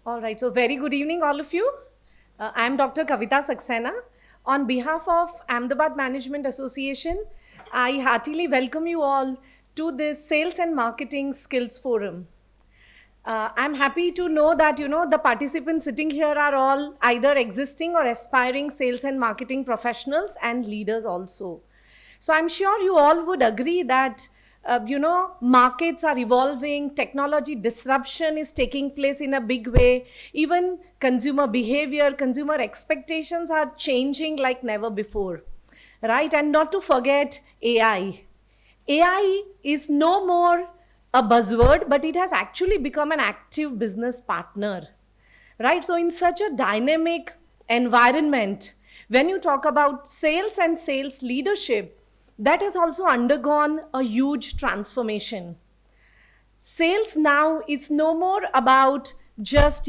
All right, so very good evening, all of you. I'm Dr. Kavita Saxena. On behalf of Ahmedabad Management Association, I heartily welcome you all to this Sales and Marketing Skills Forum. I'm happy to know that the participants sitting here are all either existing or aspiring sales and marketing professionals and leaders also. So I'm sure you all would agree that markets are evolving, technology disruption is taking place in a big way, even consumer behavior, consumer expectations are changing like never before, right? And not to forget AI. AI is no more a buzzword, but it has actually become an active business partner, right? So, in such a dynamic environment, when you talk about sales and sales leadership, that has also undergone a huge transformation. Sales now is no more about just,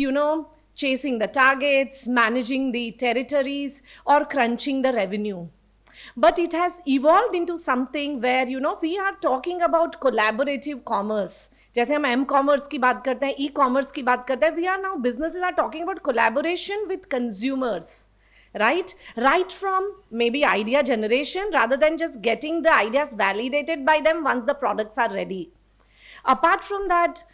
chasing the targets, managing the territories, or crunching the revenue, but it has evolved into something where we are talking about collaborative commerce. जैसे हम M commerce की बात करते हैं, e commerce की बात करते हैं, we are now businesses are talking about collaboration with consumers, right from maybe idea generation rather than just getting the ideas validated by them once the products are ready. Apart from that,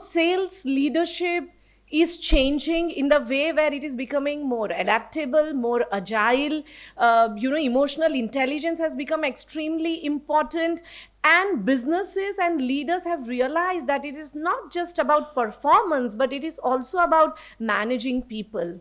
sales leadership is changing in the way where it is becoming more adaptable, more agile. Emotional intelligence has become extremely important, and businesses and leaders have realized that it is not just about performance, but it is also about managing people.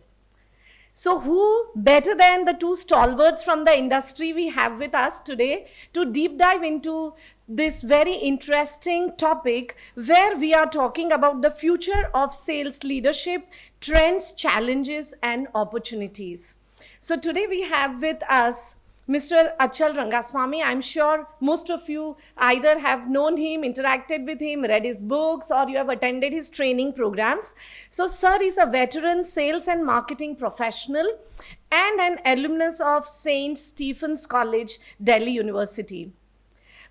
So, who better than the two stalwarts from the industry we have with us today to deep dive into this very interesting topic where we are talking about the future of sales leadership, trends, challenges, and opportunities. So, today we have with us Mr. Achal Rangaswamy. I'm sure most of you either have known him, interacted with him, read his books, or you have attended his training programs. So, sir is a veteran sales and marketing professional and an alumnus of St. Stephen's College, Delhi University.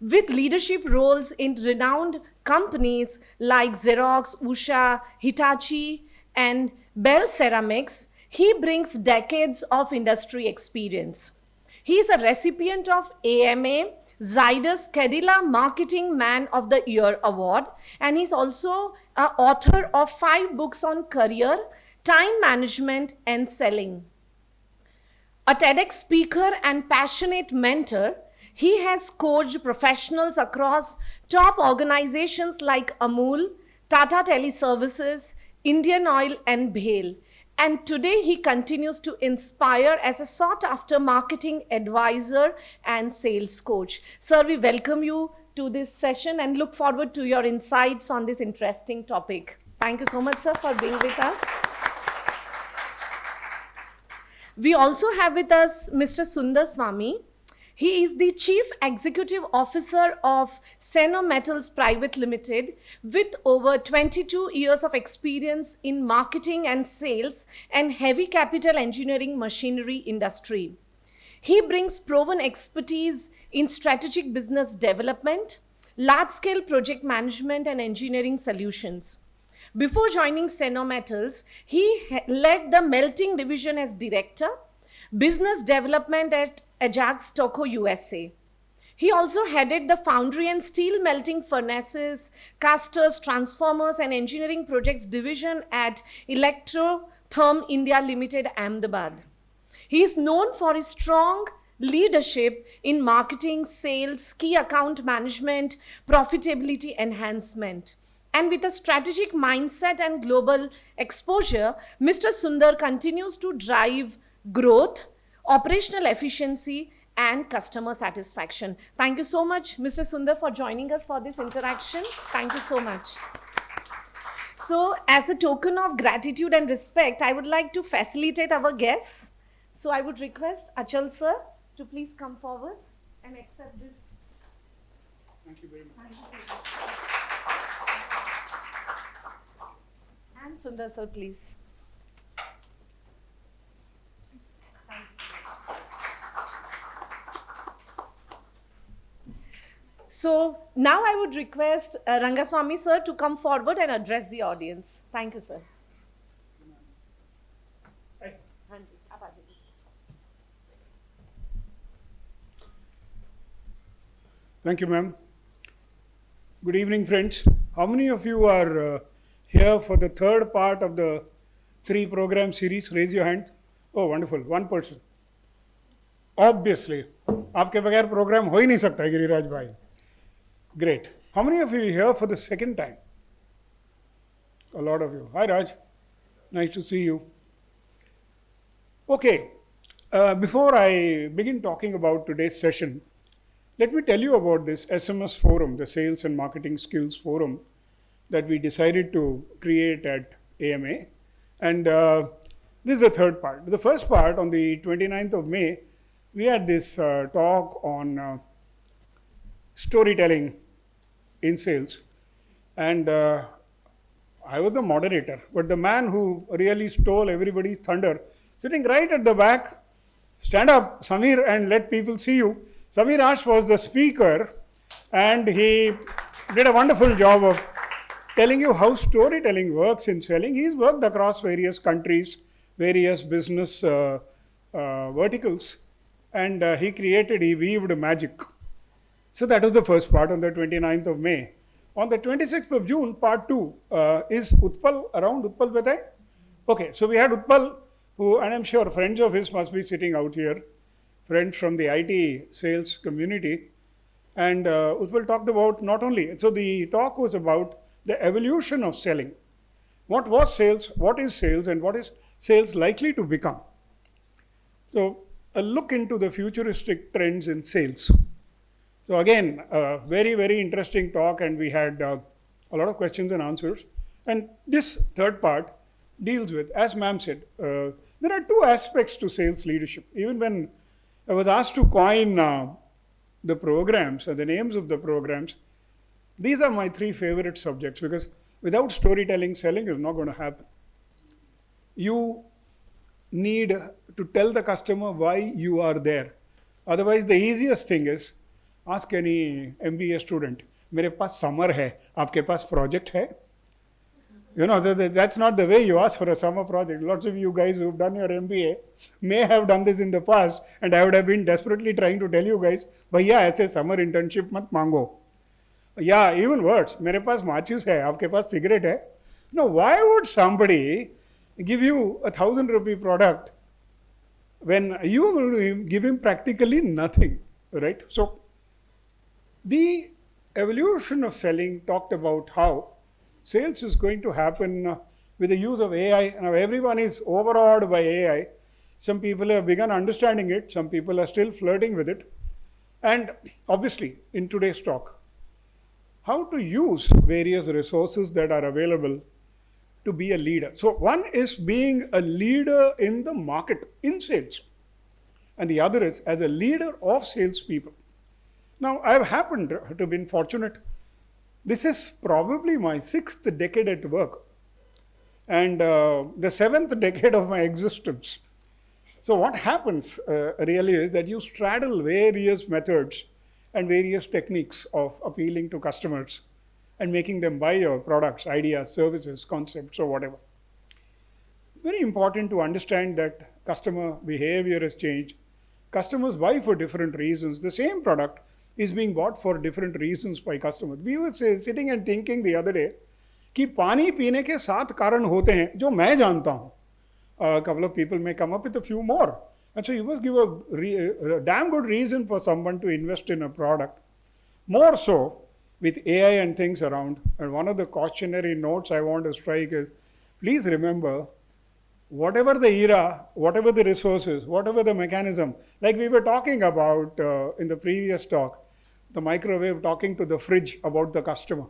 With leadership roles in renowned companies like Xerox, Usha, Hitachi, and Bell Ceramics, he brings decades of industry experience. He is a recipient of AMA Zydus Cadilla Marketing Man of the Year Award, and he's also an author of 5 books on career, time management, and selling. A TEDx speaker and passionate mentor, he has coached professionals across top organizations like Amul, Tata Teleservices, Indian Oil, and BHEL. And today he continues to inspire as a sought after marketing advisor and sales coach. Sir, we welcome you to this session and look forward to your insights on this interesting topic. Thank you so much, sir, for being with us. We also have with us Mr. Sundar Swamy. He is the Chief Executive Officer of Seno Metals Private Limited with over 22 years of experience in marketing and sales and heavy capital engineering machinery industry. He brings proven expertise in strategic business development, large-scale project management and engineering solutions. Before joining Seno Metals, he led the melting division as director, business development at Ajax Toko USA. He also headed the foundry and steel melting furnaces, casters, transformers, and engineering projects division at Electrotherm India Limited, Ahmedabad. He is known for his strong leadership in marketing, sales, key account management, profitability enhancement. And with a strategic mindset and global exposure, Mr. Sundar continues to drive growth, operational efficiency, and customer satisfaction. Thank you so much, Mr. Sundar, for joining us for this interaction. Thank you so much. So, as a token of gratitude and respect, I would like to facilitate our guests. So, I would request Achal sir to please come forward and accept this. Thank you very much. And Sundar sir, please. So now I would request Rangaswamy sir to come forward and address the audience. Thank you, sir. Thank you, ma'am. Good evening, friends. How many of you are here for the third part of the 3-program series? Raise your hand. Oh, wonderful. One person. Obviously. आपके बगैर program हो ही नहीं सकता गिरिराज भाई. Great. How many of you are here for the second time? A lot of you. Hi, Raj. Nice to see you. Okay. Before I begin talking about today's session, let me tell you about this SMS forum, the Sales and Marketing Skills Forum that we decided to create at AMA. And this is the third part. The first part, on the 29th of May, we had this talk on storytelling in sales. And I was the moderator, but the man who really stole everybody's thunder, sitting right at the back, stand up, Samir, and let people see you. Samir Ash was the speaker, and he did a wonderful job of telling you how storytelling works in selling. He's worked across various countries, various business verticals, and he weaved magic. So that was the first part on the 29th of May. On the 26th of June, part 2, is Utpal around? Utpal Betai? Okay, so we had Utpal, who, and I'm sure friends of his must be sitting out here, friends from the IT sales community. And Utpal talked about not only, so the talk was about the evolution of selling. What was sales, what is sales, and what is sales likely to become? So a look into the futuristic trends in sales. So again, very, very interesting talk, and we had a lot of questions and answers. And this third part deals with, as ma'am said, there are two aspects to sales leadership. Even when I was asked to coin the programs and the names of the programs, these are my 3 favorite subjects, because without storytelling, selling is not going to happen. You need to tell the customer why you are there. Otherwise, the easiest thing is, ask any MBA student, मेरे पास summer है, आपके पास project है? You know, that's not the way you ask for a summer project. Lots of you guys who've done your MBA may have done this in the past, and I would have been desperately trying to tell you guys, भैया ऐसे summer internship मत मांगो. Yeah, even worse, मेरे पास matches है, आपके पास cigarette है? No, why would somebody give you a 1,000 rupee product when you are going to give him practically nothing, right? So the evolution of selling talked about how sales is going to happen with the use of AI. Now everyone is overawed by AI. Some people have begun understanding it. Some people are still flirting with it. And obviously, in today's talk, how to use various resources that are available to be a leader. So one is being a leader in the market, in sales. And the other is as a leader of salespeople. Now, I've happened to have been fortunate. This is probably my 6th decade at work, and the 7th decade of my existence. So what happens really is that you straddle various methods and various techniques of appealing to customers and making them buy your products, ideas, services, concepts, or whatever. Very important to understand that customer behavior has changed. Customers buy for different reasons. The same product is being bought for different reasons by customers. We were sitting and thinking the other day कि पानी पीने के 7 कारण होते हैं जो मैं जानता हूँ. A couple of people may come up with a few more. And so you must give a damn good reason for someone to invest in a product. More so with AI and things around. And one of the cautionary notes I want to strike is, please remember, whatever the era, whatever the resources, whatever the mechanism, like we were talking about in the previous talk, the microwave talking to the fridge about the customer,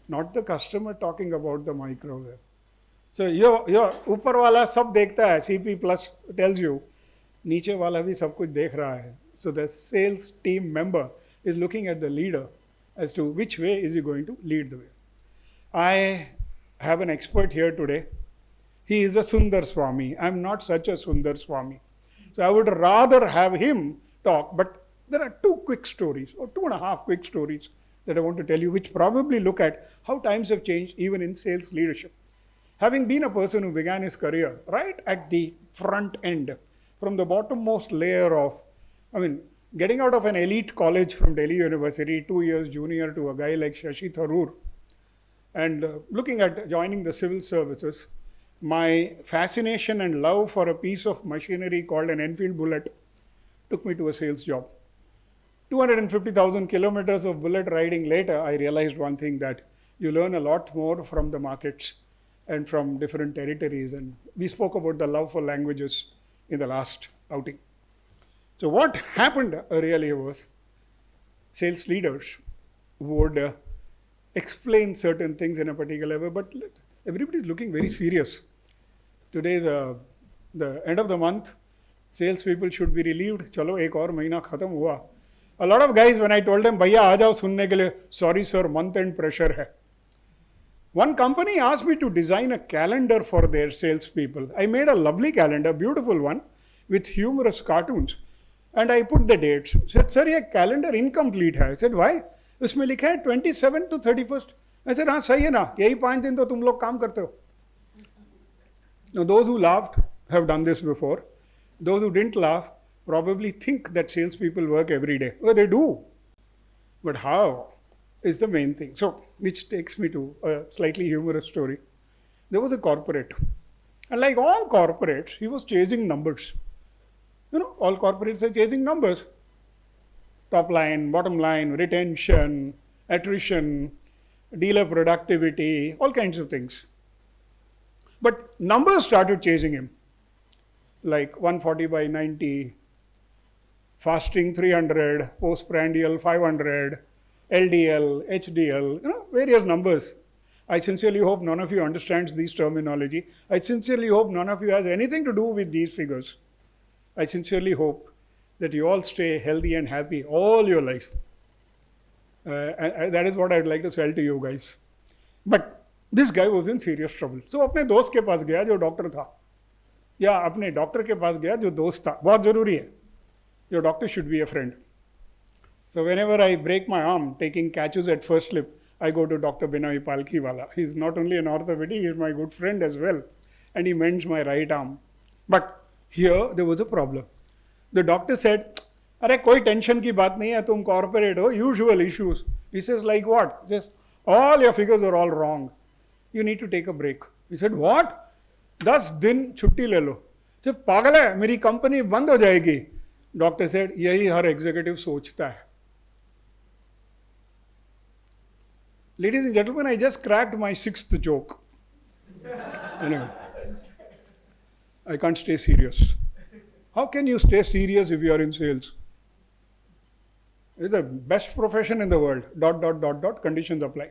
not the customer talking about the microwave. So your ऊपर वाला सब देखता है, CP plus tells you, नीचे वाला भी सब कुछ देख रहा है. So the sales team member is looking at the leader as to which way is he going to lead the way. I have an expert here today. He is a Sundar Swami. I'm not such a Sundar Swami. So I would rather have him talk, but there are 2 quick stories, or 2.5 quick stories that I want to tell you, which probably look at how times have changed even in sales leadership. Having been a person who began his career right at the front end, from the bottommost layer of, getting out of an elite college from Delhi University, 2 years junior to a guy like Shashi Tharoor, and looking at joining the civil services, my fascination and love for a piece of machinery called an Enfield Bullet took me to a sales job. 250,000 kilometers of bullet riding later, I realized one thing, that you learn a lot more from the markets and from different territories. And we spoke about the love for languages in the last outing. So what happened really was sales leaders would explain certain things in a particular way, but everybody is looking very serious. Today is the end of the month. Sales people should be relieved. Chalo, ek aur mahina khatam hua. A lot of guys, when I told them, Bhaiya, aa jao sunne ke liye, sorry sir, month end pressure hai. One company asked me to design a calendar for their salespeople. I made a lovely calendar, beautiful one, with humorous cartoons. And I put the dates. Said, sir, ye calendar incomplete hai. I said, why? उसमें लिखा है 27 to 31st. I said, हाँ सही है ना, यही 5 दिन तो तुम लोग काम करते हो. Now those who laughed have done this before. Those who didn't laugh probably think that salespeople work every day. Well, they do. But how is the main thing. So, which takes me to a slightly humorous story. There was a corporate. And like all corporates, he was chasing numbers. You know, all corporates are chasing numbers. Top line, bottom line, retention, attrition, dealer productivity, all kinds of things. But numbers started chasing him. Like 140 by 90, fasting 300, postprandial 500, LDL, HDL, you know, various numbers. I sincerely hope none of you understands these terminology. I sincerely hope none of you has anything to do with these figures. I sincerely hope that you all stay healthy and happy all your life. And that is what I'd like to tell to you guys. But this guy was in serious trouble. So अपने दोस्त के पास गया जो doctor था, या अपने doctor के पास गया जो दोस्त था. बहुत जरूरी है. Your doctor should be a friend. So whenever I break my arm taking catches at first slip, I go to Dr. Binoy Palkhiwala. He's not only an orthopedic, he's my good friend as well. And he mends my right arm. But here there was a problem. The doctor said, अरे कोई tension की बात नहीं है, तुम corporate हो, usual issues. He says, like what? He says, all your figures are all wrong. You need to take a break. He said, what? 10 दिन छुट्टी ले लो. जब पागल है, मेरी कंपनी बंद हो जाएगी. डॉक्टर सेड, यही हर एग्जीक्यूटिव सोचता है. Ladies and gentlemen, I just cracked my 6th joke. Anyway, I can't stay serious. How can you stay serious if you are in sales? It's the best profession in the world. ... Conditions apply.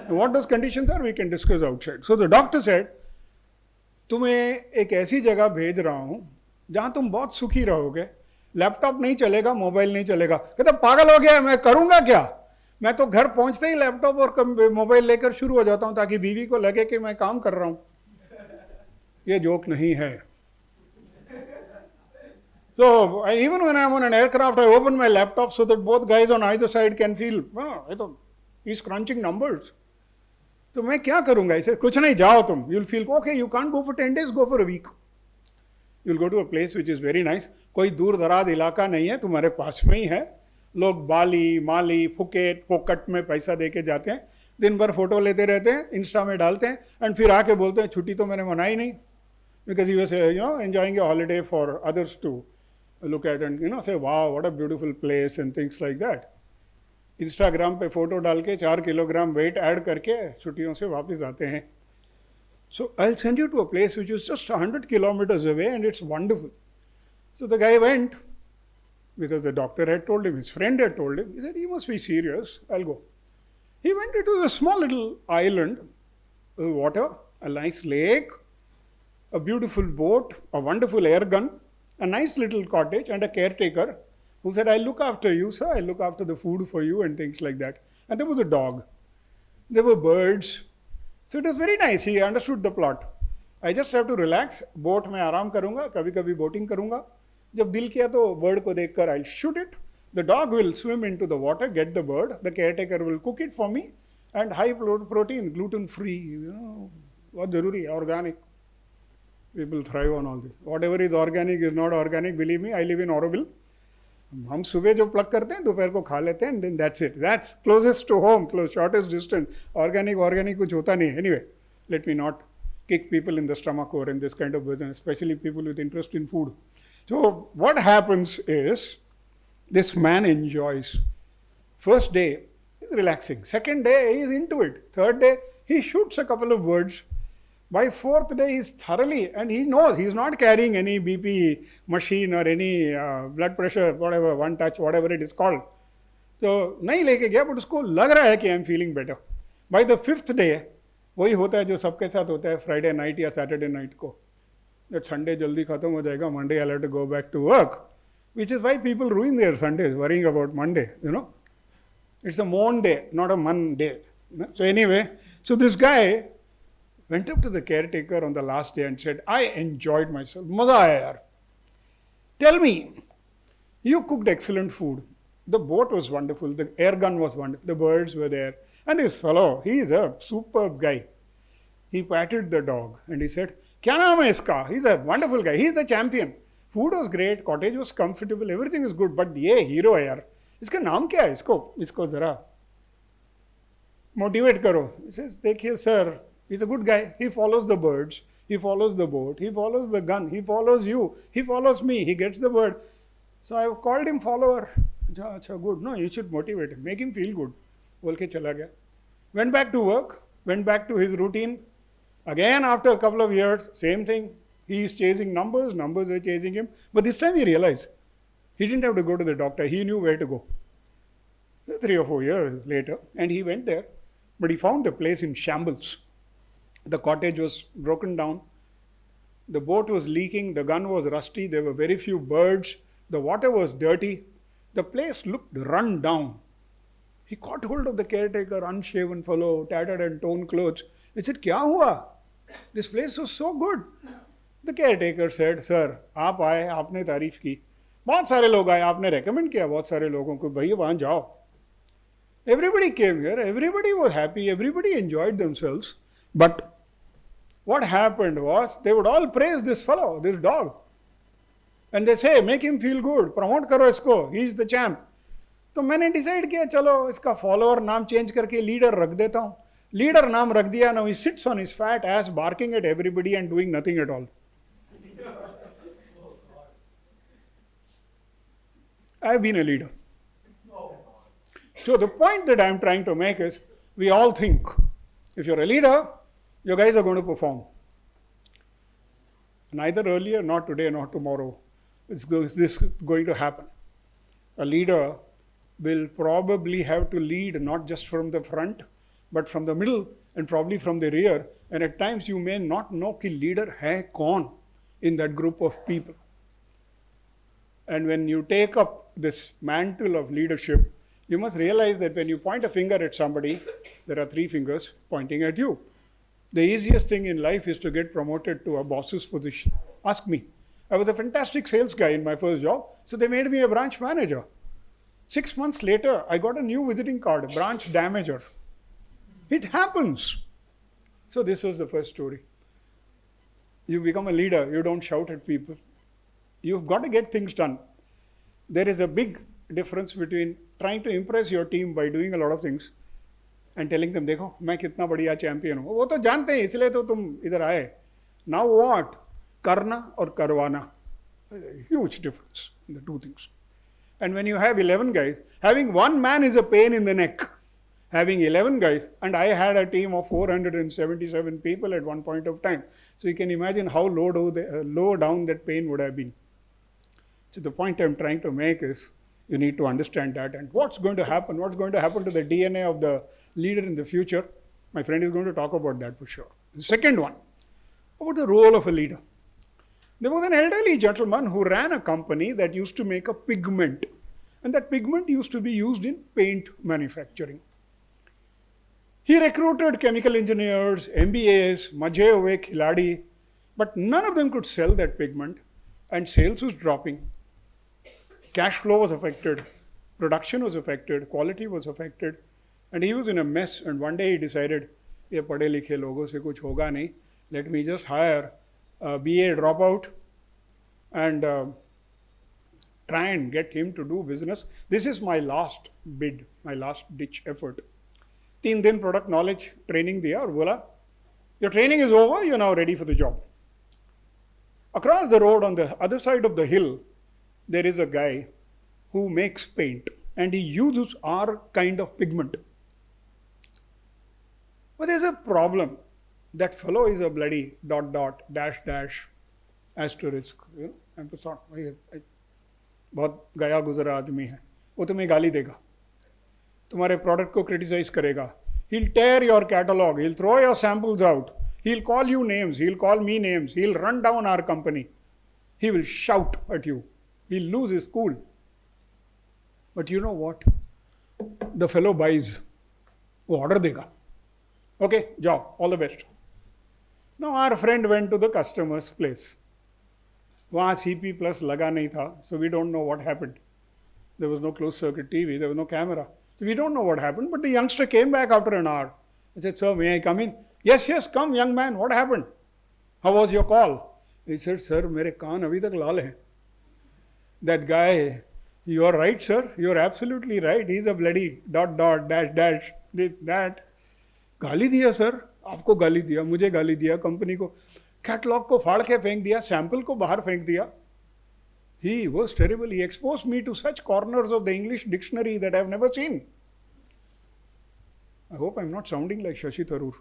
And what those conditions are, we can discuss outside. So the doctor said, तुम्हें एक ऐसी जगह भेज रहा हूं जहां तुम बहुत सुखी रहोगे. लैपटॉप नहीं चलेगा, मोबाइल नहीं चलेगा. कहता पागल हो गया, मैं करूंगा क्या? मैं तो घर पहुंचते ही लैपटॉप और मोबाइल लेकर शुरू हो जाता हूं ताकि बीवी को लगे कि मैं काम कर रहा हूं. ये जोक नहीं है. So even when I'm on an aircraft, I open my laptop so that both guys on either side can feel, oh, he's crunching numbers. तो मैं क्या करूंगा इसे? कुछ नहीं, जाओ तुम. You'll feel, okay, you can't go for 10 days, go for a week. You'll go to a place which is very nice. कोई दूर दराज इलाका नहीं है, तुम्हारे पास में ही है. लोग बाली, माली, फुकेट, पोकट में पैसा देके जाते हैं. दिन भर फोटो लेते रहते हैं, इंस्टा में डालते हैं, एंड फिर आके बोलते हैं छुट्टी तो मैंने मनाई नहीं. Because he was, enjoying a holiday for others to look at and, say, wow, what a beautiful place and things like that. Instagram पे फोटो डाल के 4 किलोग्राम वेट ऐड करके छुट्टियों से वापस आते हैं. So I'll send you to a place which is just 100 kilometers away and it's wonderful. So the guy went because the doctor had told him, his friend had told him. He said, you must be serious, I'll go. He went into a small little island, water, a nice lake, a beautiful boat, a wonderful air gun, a nice little cottage and a caretaker who said, I'll look after you, sir, I'll look after the food for you and things like that. And there was a dog. There were birds. So it was very nice. He understood the plot. I just have to relax. Boat में आराम करूँगा, कभी-कभी boating करूँगा. जब दिल किया तो bird को देखकर I'll shoot it. The dog will swim into the water, get the bird. The caretaker will cook it for me. And high protein, gluten free. बहुत जरूरी है, organic. People thrive on all this. Whatever is organic is not organic. Believe me, I live in Auroville. हम सुबह जो plug करते हैं दोपहर को खा लेते हैं and then that's it, that's closest to home, shortest distance. Organic कुछ होता नहीं. Anyway, let me not kick people in the stomach or in this kind of business, especially people with interest in food. So what happens is, this man enjoys. First day, he's relaxing. Second day, he's into it. Third day, he shoots a couple of words. By fourth day, he's thoroughly, and he knows he's not carrying any BP machine or any blood pressure, whatever, one touch, whatever it is called. So, नहीं लेके गया, but उसको लग रहा है कि I'm feeling better. By the fifth day, वही होता है जो सबके साथ होता है फ्राइडे नाइट या सैटरडे नाइट को, दैट संडे जल्दी खत्म हो जाएगा, Monday I have to go back to work, which is why people ruin their Sundays worrying about Monday. You know, it's a mon day, not a man day. So anyway, so this guy went up to the caretaker on the last day and said, I enjoyed myself. मजा आया यार. Tell me, you cooked excellent food. The boat was wonderful. The air gun was wonderful. The birds were there. And this fellow, he is a superb guy. He patted the dog and he said, क्या नाम है इसका? He's a wonderful guy. He's the champion. Food was great. Cottage was comfortable. Everything is good. But ये hero है यार. इसका नाम क्या है? इसको जरा motivate करो. He says, देखिए sir, he's a good guy. He follows the birds. He follows the boat. He follows the gun. He follows you. He follows me. He gets the bird. So I called him follower. अच्छा, good. No, you should motivate him. Make him feel good. बोल के चला गया. Went back to work. Went back to his routine. Again, after a couple of years, same thing. He is chasing numbers. Numbers are chasing him. But this time he realized he didn't have to go to the doctor. He knew where to go. So 3 or 4 years later, and he went there. But he found the place in shambles. The cottage was broken down. The boat was leaking. The gun was rusty. There were very few birds. The water was dirty. The place looked run down. He caught hold of the caretaker, unshaven fellow, tattered and torn clothes. He said, क्या हुआ? This place was so good. The caretaker said, sir, आप आए, आपने तारीफ की. बहुत सारे लोग आए, आपने recommend किया बहुत सारे लोगों को, भैया वहाँ जाओ. Everybody came here. Everybody was happy. Everybody enjoyed themselves. But what happened was, they would all praise this fellow, this dog. And they say, make him feel good. Promote करो इसको. He is the champ. तो मैंने decide किया, चलो इसका follower नाम change करके leader रख देता हूँ. लीडर नाम रख दिया. Now he sits on his fat ass, barking at everybody and doing nothing at all. I've been a leader. So the point that I'm trying to make is, we all think, if you're a leader, you guys are going to perform. Neither earlier, not today, not tomorrow. This is going to happen. A leader will probably have to lead not just from the front, but from the middle and probably from the rear. And at times you may not know कि leader है कौन in that group of people. And when you take up this mantle of leadership, you must realize that when you point a finger at somebody, there are 3 fingers pointing at you. The easiest thing in life is to get promoted to a boss's position. Ask me. I was a fantastic sales guy in my first job, so they made me a branch manager. 6 months later, I got a new visiting card, branch damager. It happens. So this is the first story. You become a leader, you don't shout at people. You've got to get things done. There is a big difference between trying to impress your team by doing a lot of things and telling them, देखो मैं कितना बढ़िया champion हूँ. वो तो जानते हैं, इसलिए तो तुम इधर आए. Now what? करना और करवाना. Huge difference in the 2 things. And when you have 11 guys, having 1 man is a pain in the neck. Having 11 guys, and I had a team of 477 people at one point of time. So you can imagine how low down that pain would have been. So the point I'm trying to make is, you need to understand that. And what's going to happen? What's going to happen to the DNA of the leader in the future? My friend is going to talk about that for sure. The second one, about the role of a leader. There was an elderly gentleman who ran a company that used to make a pigment. And that pigment used to be used in paint manufacturing. He recruited chemical engineers, MBAs, maje huए खिलाड़ी, but none of them could sell that pigment, and sales was dropping. Cash flow was affected, production was affected, quality was affected, and he was in a mess. And one day he decided, ये पढ़े लिखे लोगों से कुछ होगा नहीं, let me just hire a BA dropout and try and get him to do business. This is my last bid, my last ditch effort. 3 दिन product knowledge training दिया और बोला, your training is over, you're now ready for the job. Across the road on the other side of the hill, there is a guy who makes paint and he uses our kind of pigment. But there's a problem. That fellow is a bloody ... dash asterisk. You know, I'm sorry. बहुत गया गुजरा आदमी है, वो तुम्हें गाली देगा, तुम्हारे प्रोडक्ट को क्रिटिसाइज करेगा. He'll tear your catalog, he'll throw your samples out, he'll call you names, he'll call me names, he'll run down our company, he will shout at you, he'll lose his cool. But you know what? The fellow buys, वो order देगा. Okay, जाओ, all the best. Now our friend went to the customer's place. वहाँ CP plus लगा नहीं था, so we don't know what happened. There was no closed circuit TV, there was no camera. So we don't know what happened, but the youngster came back after an hour. I said, sir, may I come in? Yes, yes, come young man, what happened? How was your call? He said, sir, मेरे कान अभी तक लाल हैं. That guy, you are right, sir, you are absolutely right. He's a bloody ... dash, this, that. गाली दिया sir, आपको गाली दिया, मुझे गाली दिया, कंपनी को, कैटलॉग को फाड़ के फेंक दिया, सैंपल को बाहर फेंक दिया. He was terrible. He exposed me to such corners of the English dictionary that I have never seen. I hope I'm not sounding like Shashi Tharoor.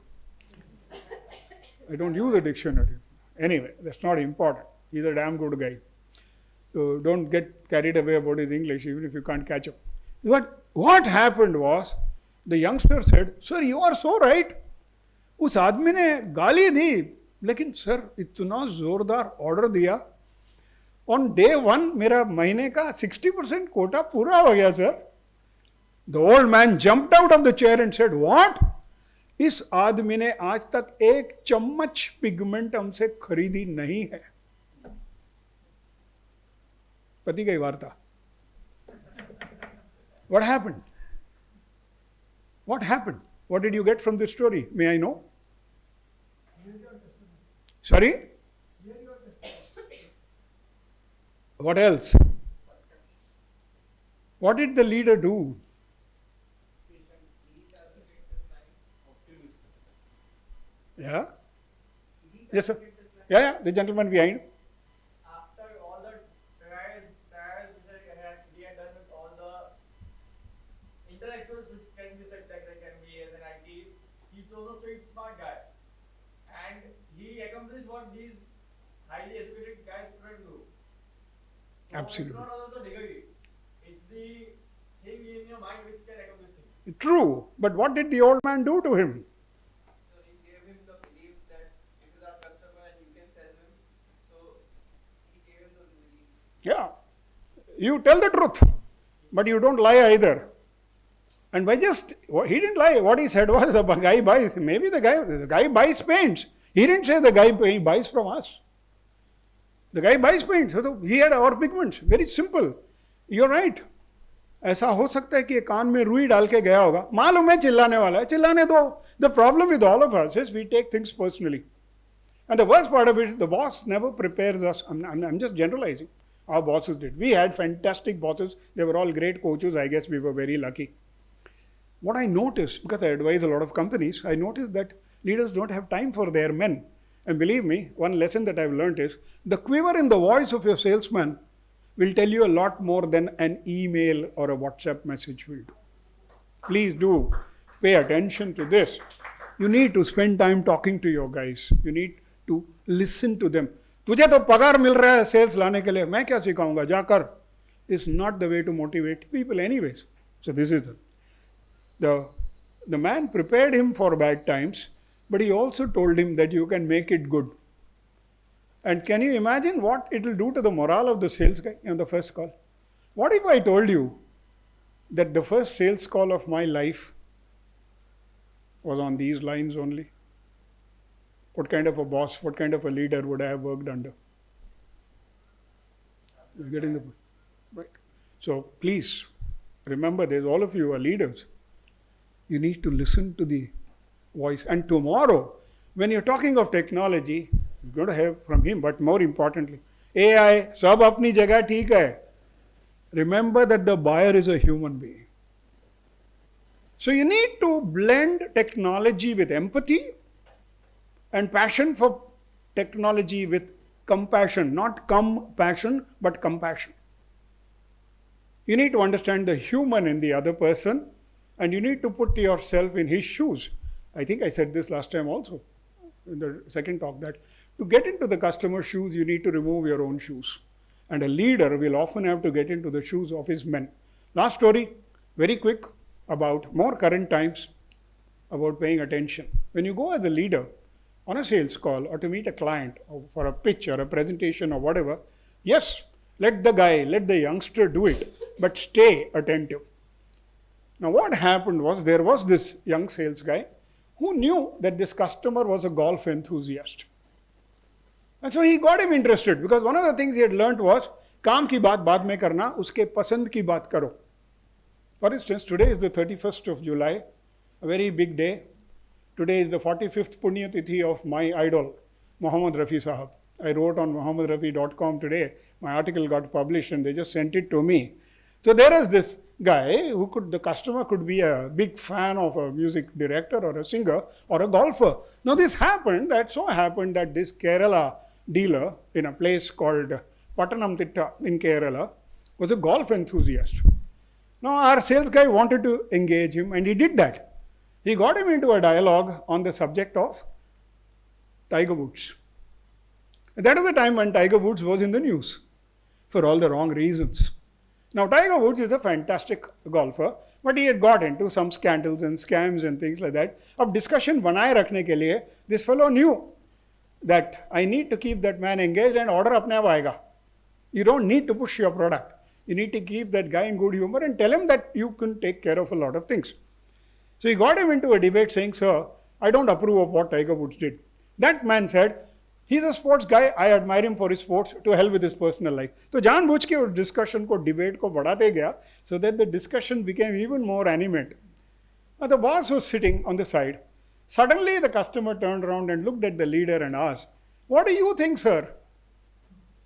I don't use a dictionary. Anyway, that's not important. He's a damn good guy. So don't get carried away about his English, even if you can't catch up. But what happened was, the youngster said, sir, you are so right. उस आदमी ने गाली दी, लेकिन sir इतना जोरदार order दिया. On day 1 मेरा महीने का 60% कोटा पूरा हो गया sir. The old man jumped out of the chair and said, what? इस आदमी ने आज तक एक चम्मच पिगमेंट हमसे खरीदी नहीं है. पति गई वार्ता. What happened? What happened? What did you get from this story? May I know? Sorry? What else? What did the leader do? Yeah? Yes, sir. Yeah, the gentleman behind. After all the trials which we had done with all the intellectuals which can be said that they can be as an ITs, he chose a street smart guy. And he accomplished what these highly educated guys couldn't do. So Absolutely. it's not always a degree. It's the thing in your mind which can accomplish things. True, but what did the old man do to him? So he gave him the belief that this is our customer and you can sell him. So he gave him those beliefs. Yeah, you tell the truth, but you don't lie either. And by just, he didn't lie. What he said was the guy buys, maybe the guy buys paints. He didn't say the guy buys from us. The guy buys paints. So he had our pigments. Very simple. You're right. ऐसा हो सकता है कि कान में रुई डाल के गया होगा, मालूम है चिल्लाने वाला है, चिल्लाने दो. The problem with all of us is we take things personally. And the worst part of it is the boss never prepares us. I'm just generalizing. Our bosses did. We had fantastic bosses. They were all great coaches. I guess we were very lucky. What I noticed, because I advise a lot of companies, I noticed that leaders don't have time for their men. And believe me, one lesson that I've learned is the quiver in the voice of your salesman will tell you a lot more than an email or a WhatsApp message will do. Please do pay attention to this. You need to spend time talking to your guys. You need to listen to them. तुझे तो पगार मिल रहा है sales लाने के लिए, मैं क्या सिखाऊंगा, जाकर. It's not the way to motivate people anyways. So this is the man prepared him for bad times, but he also told him that you can make it good. And can you imagine what it will do to the morale of the sales guy on the first call? What if I told you that the first sales call of my life was on these lines only? What kind of a boss, what kind of a leader would I have worked under? You're getting the point, right? So please remember, there's all of you are leaders. You need to listen to the voice. And tomorrow, when you're talking of technology, you're going to hear from him, but more importantly, AI, सब अपनी जगह ठीक है. remember that the buyer is a human being. So you need to blend technology with empathy and passion for technology with compassion, not compassion, but compassion. You need to understand the human in the other person, and you need to put yourself in his shoes. I think I said this last time also in the second talk, that to get into the customer's shoes, you need to remove your own shoes. And a leader will often have to get into the shoes of his men. Last story, very quick, about more current times, about paying attention. When you go as a leader on a sales call or to meet a client or for a pitch or a presentation or whatever, yes, let the youngster do it, but stay attentive. Now what happened was, there was this young sales guy who knew that this customer was a golf enthusiast. And so he got him interested, because one of the things he had learned was, काम की बात बाद में करना, उसके पसंद की बात करो. For instance, today is the 31st of July, a very big day. Today is the 45th Punya Tithi of my idol, Mohammad Rafi Sahab. I wrote on mohammadrafi.com today. My article got published and they just sent it to me. So there is this guy who the customer could be a big fan of a music director or a singer or a golfer. Now this happened that this Kerala dealer in a place called Patanamthitta in Kerala was a golf enthusiast. Now our sales guy wanted to engage him, and he did that. He got him into a dialogue on the subject of Tiger Woods. And that was the time when Tiger Woods was in the news for all the wrong reasons. Now Tiger Woods is a fantastic golfer, but he had got into some scandals and scams and things like that. Ab discussion banaye rakhne ke liye, this fellow knew that I need to keep that man engaged and order apne aap aayega. You don't need to push your product. You need to keep that guy in good humor and tell him that you can take care of a lot of things. So he got him into a debate saying, sir, I don't approve of what Tiger Woods did. That man said, he's a sports guy, I admire him for his sports, to hell with his personal life. So जानबूझ के उस discussion को, debate को बढ़ाते गया, so that the discussion became even more animate. Now the boss was sitting on the side. Suddenly the customer turned around and looked at the leader and asked, what do you think, sir?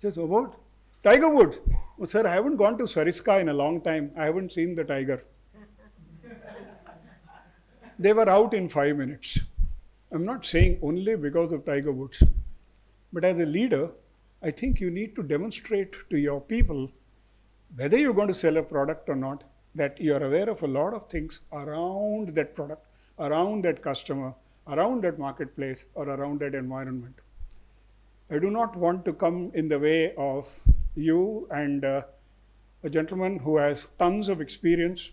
He says, about Tiger Woods. Oh, sir, I haven't gone to Sariska in a long time. I haven't seen the tiger. They were out in 5 minutes. I'm not saying only because of Tiger Woods. But as a leader, I think you need to demonstrate to your people, whether you're going to sell a product or not, that you are aware of a lot of things around that product, around that customer, around that marketplace, or around that environment. I do not want to come in the way of you and a gentleman who has tons of experience,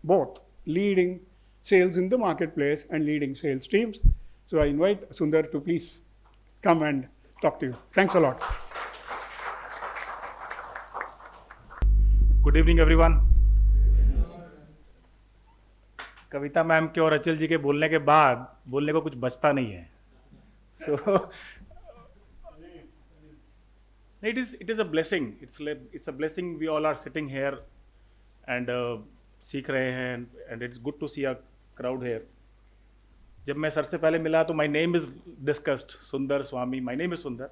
both leading sales in the marketplace and leading sales teams. So I invite Sundar to please come and talk to you. Thanks a lot. Good evening, everyone. Kavita ma'am के और अचल जी के बोलने के बाद बोलने को कुछ बचता नहीं है. So it is a blessing. It's a blessing. We all are sitting here and सीख रहे हैं, and it's good to see a crowd here. जब मैं सर से पहले मिला तो my name is discussed, Sundar Swami. My name is Sundar.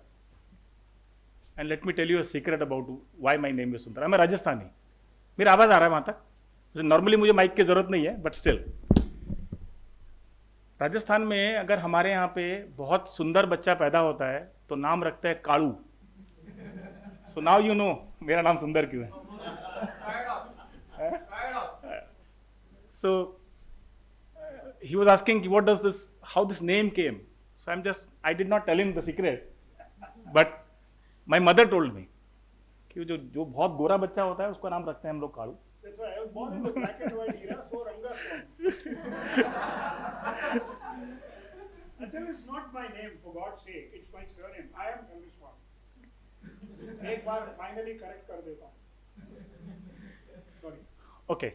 And let me tell you a secret about why my name is Sundar. मैं राजस्थानी. मेरी आवाज़ आ रहा है वहाँ तक? नॉर्मली मुझे माइक की ज़रूरत नहीं है, बट स्टिल राजस्थान में अगर हमारे यहाँ पे बहुत सुंदर बच्चा पैदा होता है तो नाम रखते हैं Kalu. So now you know मेरा नाम सुंदर क्यों है. सो he was asking how this name came. So I did not tell him the secret, but my mother told me कि जो बहुत गोरा बच्चा होता है उसको नाम रखते हैं हम लोग Kalu. That's why I was born in the black and white era, so Rangas. Achal is not my name, for God's sake. It's my surname. I am Kandishwar. एक बार finally correct कर देता हूँ. Sorry. Okay.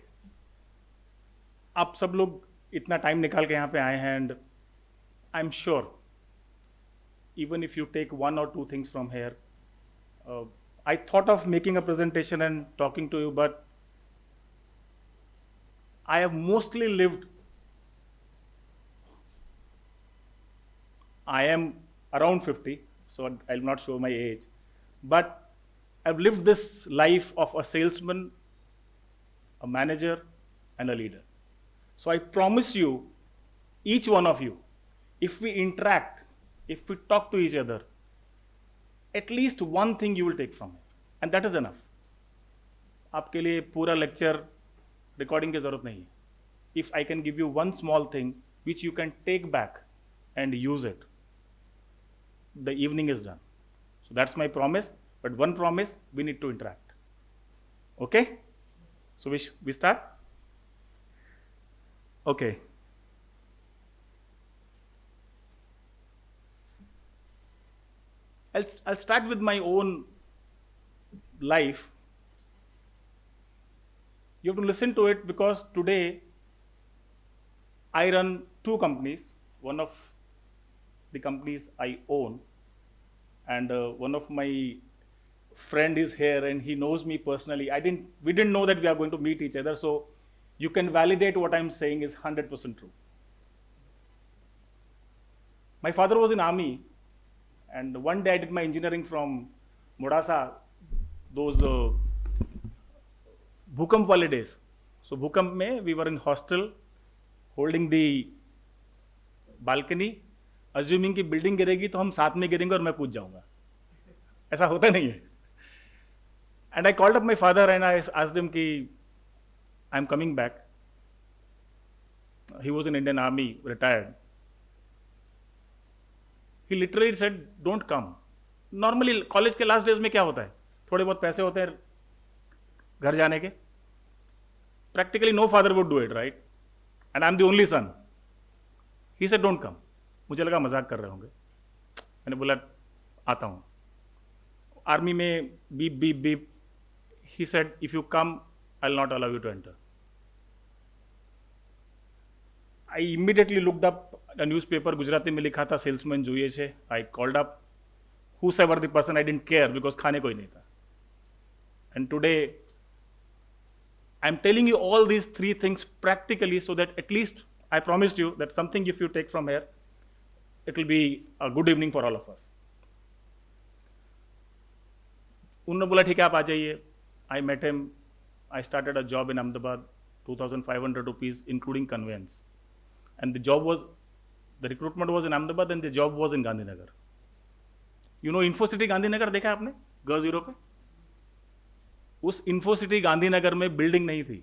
आप सब लोग इतना time निकाल के यहाँ पे आए हैं, and I'm sure even if you take one or two things from here, I thought of making a presentation and talking to you, but I have mostly lived, I am around 50, so I'll not show my age, but I've lived this life of a salesman a manager, and a leader. So I promise you, each one of you, if we interact, if we talk to each other, at least one thing you will take from it, and that is enough. आपके लिए पूरा lecture recording की जरूरत नहीं है. If I can give you one small thing which you can take back and use it, the evening is done. So that's my promise. But one promise, we need to interact. Okay? So we start? Okay. I'll start with my own life. You have to listen to it because today I run two companies. One of the companies I own, and one of my friend is here and he knows me personally. We didn't know that we are going to meet each other, so you can validate what I'm saying is 100% true. My father was in army, and one day I did my engineering from Modasa, those Bhukamp wale days. So Bhukamp mein we were in hostel, holding the balcony, assuming कि building गिरेगी तो हम साथ में गिरेंगे और मैं कूद जाऊंगा. ऐसा होता नहीं है. And I called up my father and I asked him कि I'm coming back. He was in Indian Army, retired. He literally said, don't come. Normally college के लास्ट डेज में क्या होता है? थोड़े बहुत पैसे होते हैं घर जाने के. Practically no father would do it, right? And I'm the only son. He said, don't come. मुझे लगा मजाक कर रहे होंगे. मैंने बोला आता हूँ. आर्मी में beep beep beep. He said, if you come, I'll not allow you to enter. I immediately looked up a newspaper, Gujarati में लिखा था सेल्समैन જોઈએ છે. I called up whosoever the person, I didn't care because खाने कोई नहीं था. And today, I'm telling you all these three things practically so that at least I promised you that something if you take from here, it will be a good evening for all of us. उन्होंने बोला ठीक है आप आ जाइए. I met him. I started a job in Ahmedabad, 2,500 rupees including conveyance. And the recruitment was in Ahmedabad and the job was in Gandhinagar. You know InfoCity Gandhinagar देखा आपने? Girls Zero पे? उस InfoCity गांधीनगर में building नहीं थी,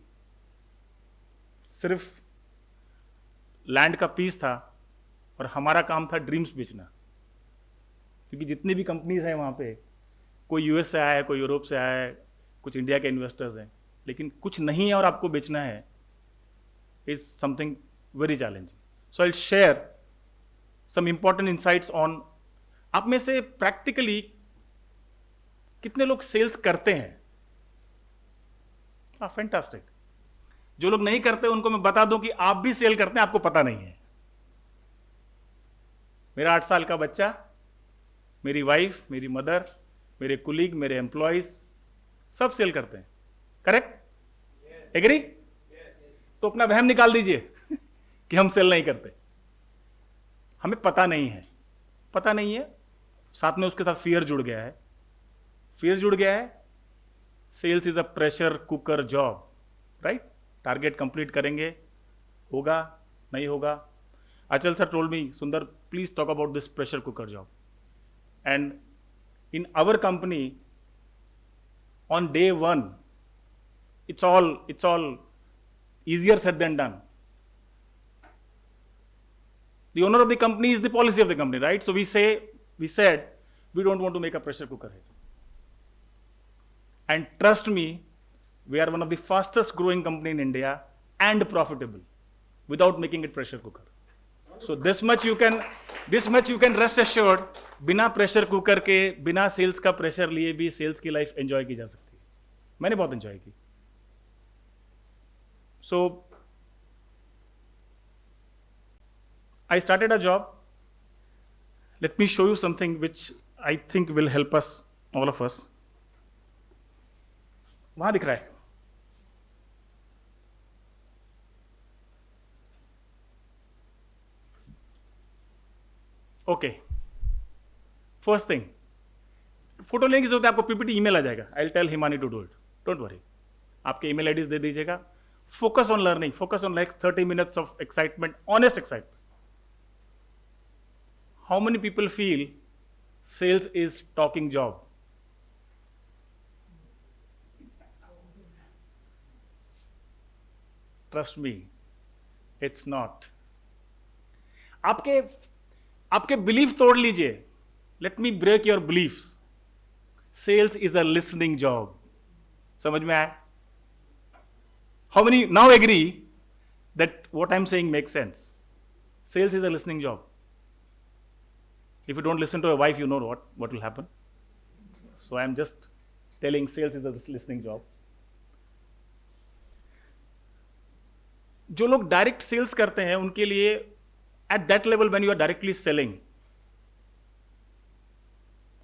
सिर्फ land का piece था और हमारा काम था ड्रीम्स बेचना. क्योंकि जितनी भी कंपनीज हैं वहाँ पे, कोई यूएस से आया है, कोई यूरोप से आया है, कुछ इंडिया के इन्वेस्टर्स हैं, लेकिन कुछ नहीं है और आपको बेचना है, is something very challenging. So I will share some important insights on. आप में से प्रैक्टिकली कितने लोग सेल्स करते हैं? फैंटास्टिक. जो लोग नहीं करते उनको मैं बता दूं कि आप भी सेल करते हैं, आपको पता नहीं है. मेरा 8 साल का बच्चा, मेरी वाइफ, मेरी मदर, मेरे कुलीग, मेरे एम्प्लॉयज सब सेल करते हैं. करेक्ट? एग्री? तो अपना वहम निकाल दीजिए कि हम सेल नहीं करते. हमें पता नहीं है. पता नहीं है, साथ में उसके साथ फियर जुड़ गया है. फियर जुड़ गया है. Sales is a pressure cooker job, right? Target complete करेंगे, होगा नहीं होगा. Achal sir told me, Sundar please talk about this pressure cooker job. And in our company on day one, it's all easier said than done. The owner of the company is the policy of the company, right? So we said we don't want to make a pressure cooker here. And trust me, we are one of the fastest growing company in India and profitable without making it pressure cooker. So this much you can rest assured, बिना pressure cooker के, बिना sales का pressure लिए भी sales की life enjoy की जा सकती है. मैंने बहुत एंजॉय की. सो I started a job. Let me show you something which I think will help us, all of us. वहां दिख रहा है. ओके, फर्स्ट थिंग, फोटो लेने की जरूरत है आपको, पीपीटी ईमेल आ जाएगा. I will tell Himani to do it, don't worry. आपके ईमेल आईडीज दे दीजिएगा. Focus on learning, focus on like 30 minutes of excitement, honest excitement. How many people feel sales is talking job? Trust me, it's not. आपके belief तोड़ लीजिए. Let me break your belief. Sales is a listening job. समझ में आया? How many now agree that what I am saying make sense? Sales is a listening job. If you don't listen to your wife, you know what will happen. So I am just telling sales is a listening job. जो लोग direct sales करते हैं उनके लिए at that level when you are directly selling,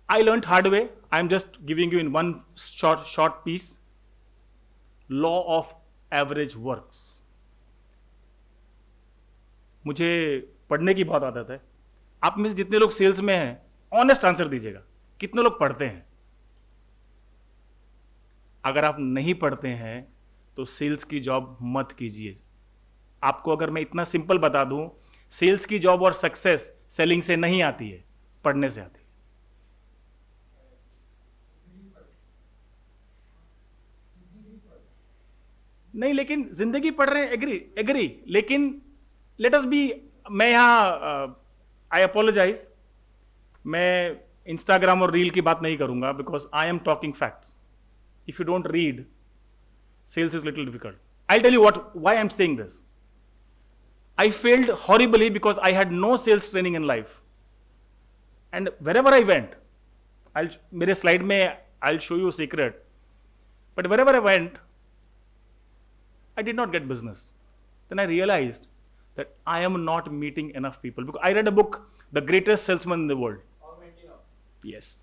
I learned hard way. I am just giving you in one short piece. Law of average works. मुझे पढ़ने की बहुत आदत है. आप में से जितने लोग सेल्स में हैं ऑनेस्ट आंसर दीजिएगा, कितने लोग पढ़ते हैं? अगर आप नहीं पढ़ते हैं तो सेल्स की जॉब मत कीजिए. आपको अगर मैं इतना सिंपल बता दूं, सेल्स की जॉब और सक्सेस सेलिंग से नहीं आती है, पढ़ने से आती है. नहीं, लेकिन जिंदगी पढ़ रहे हैं, एग्री, लेकिन लेट अस बी. मैं यहां आई अपोलोजाइज, मैं इंस्टाग्राम और रील की बात नहीं करूंगा because I am talking facts. If you don't read, sales is little difficult. I tell you why I am saying this. I failed horribly because I had no sales training in life. And wherever I went, मेरे slide में I'll show you a secret. But wherever I went, I did not get business. Then I realized that I am not meeting enough people. Because I read a book, The Greatest Salesman in the World. Yes.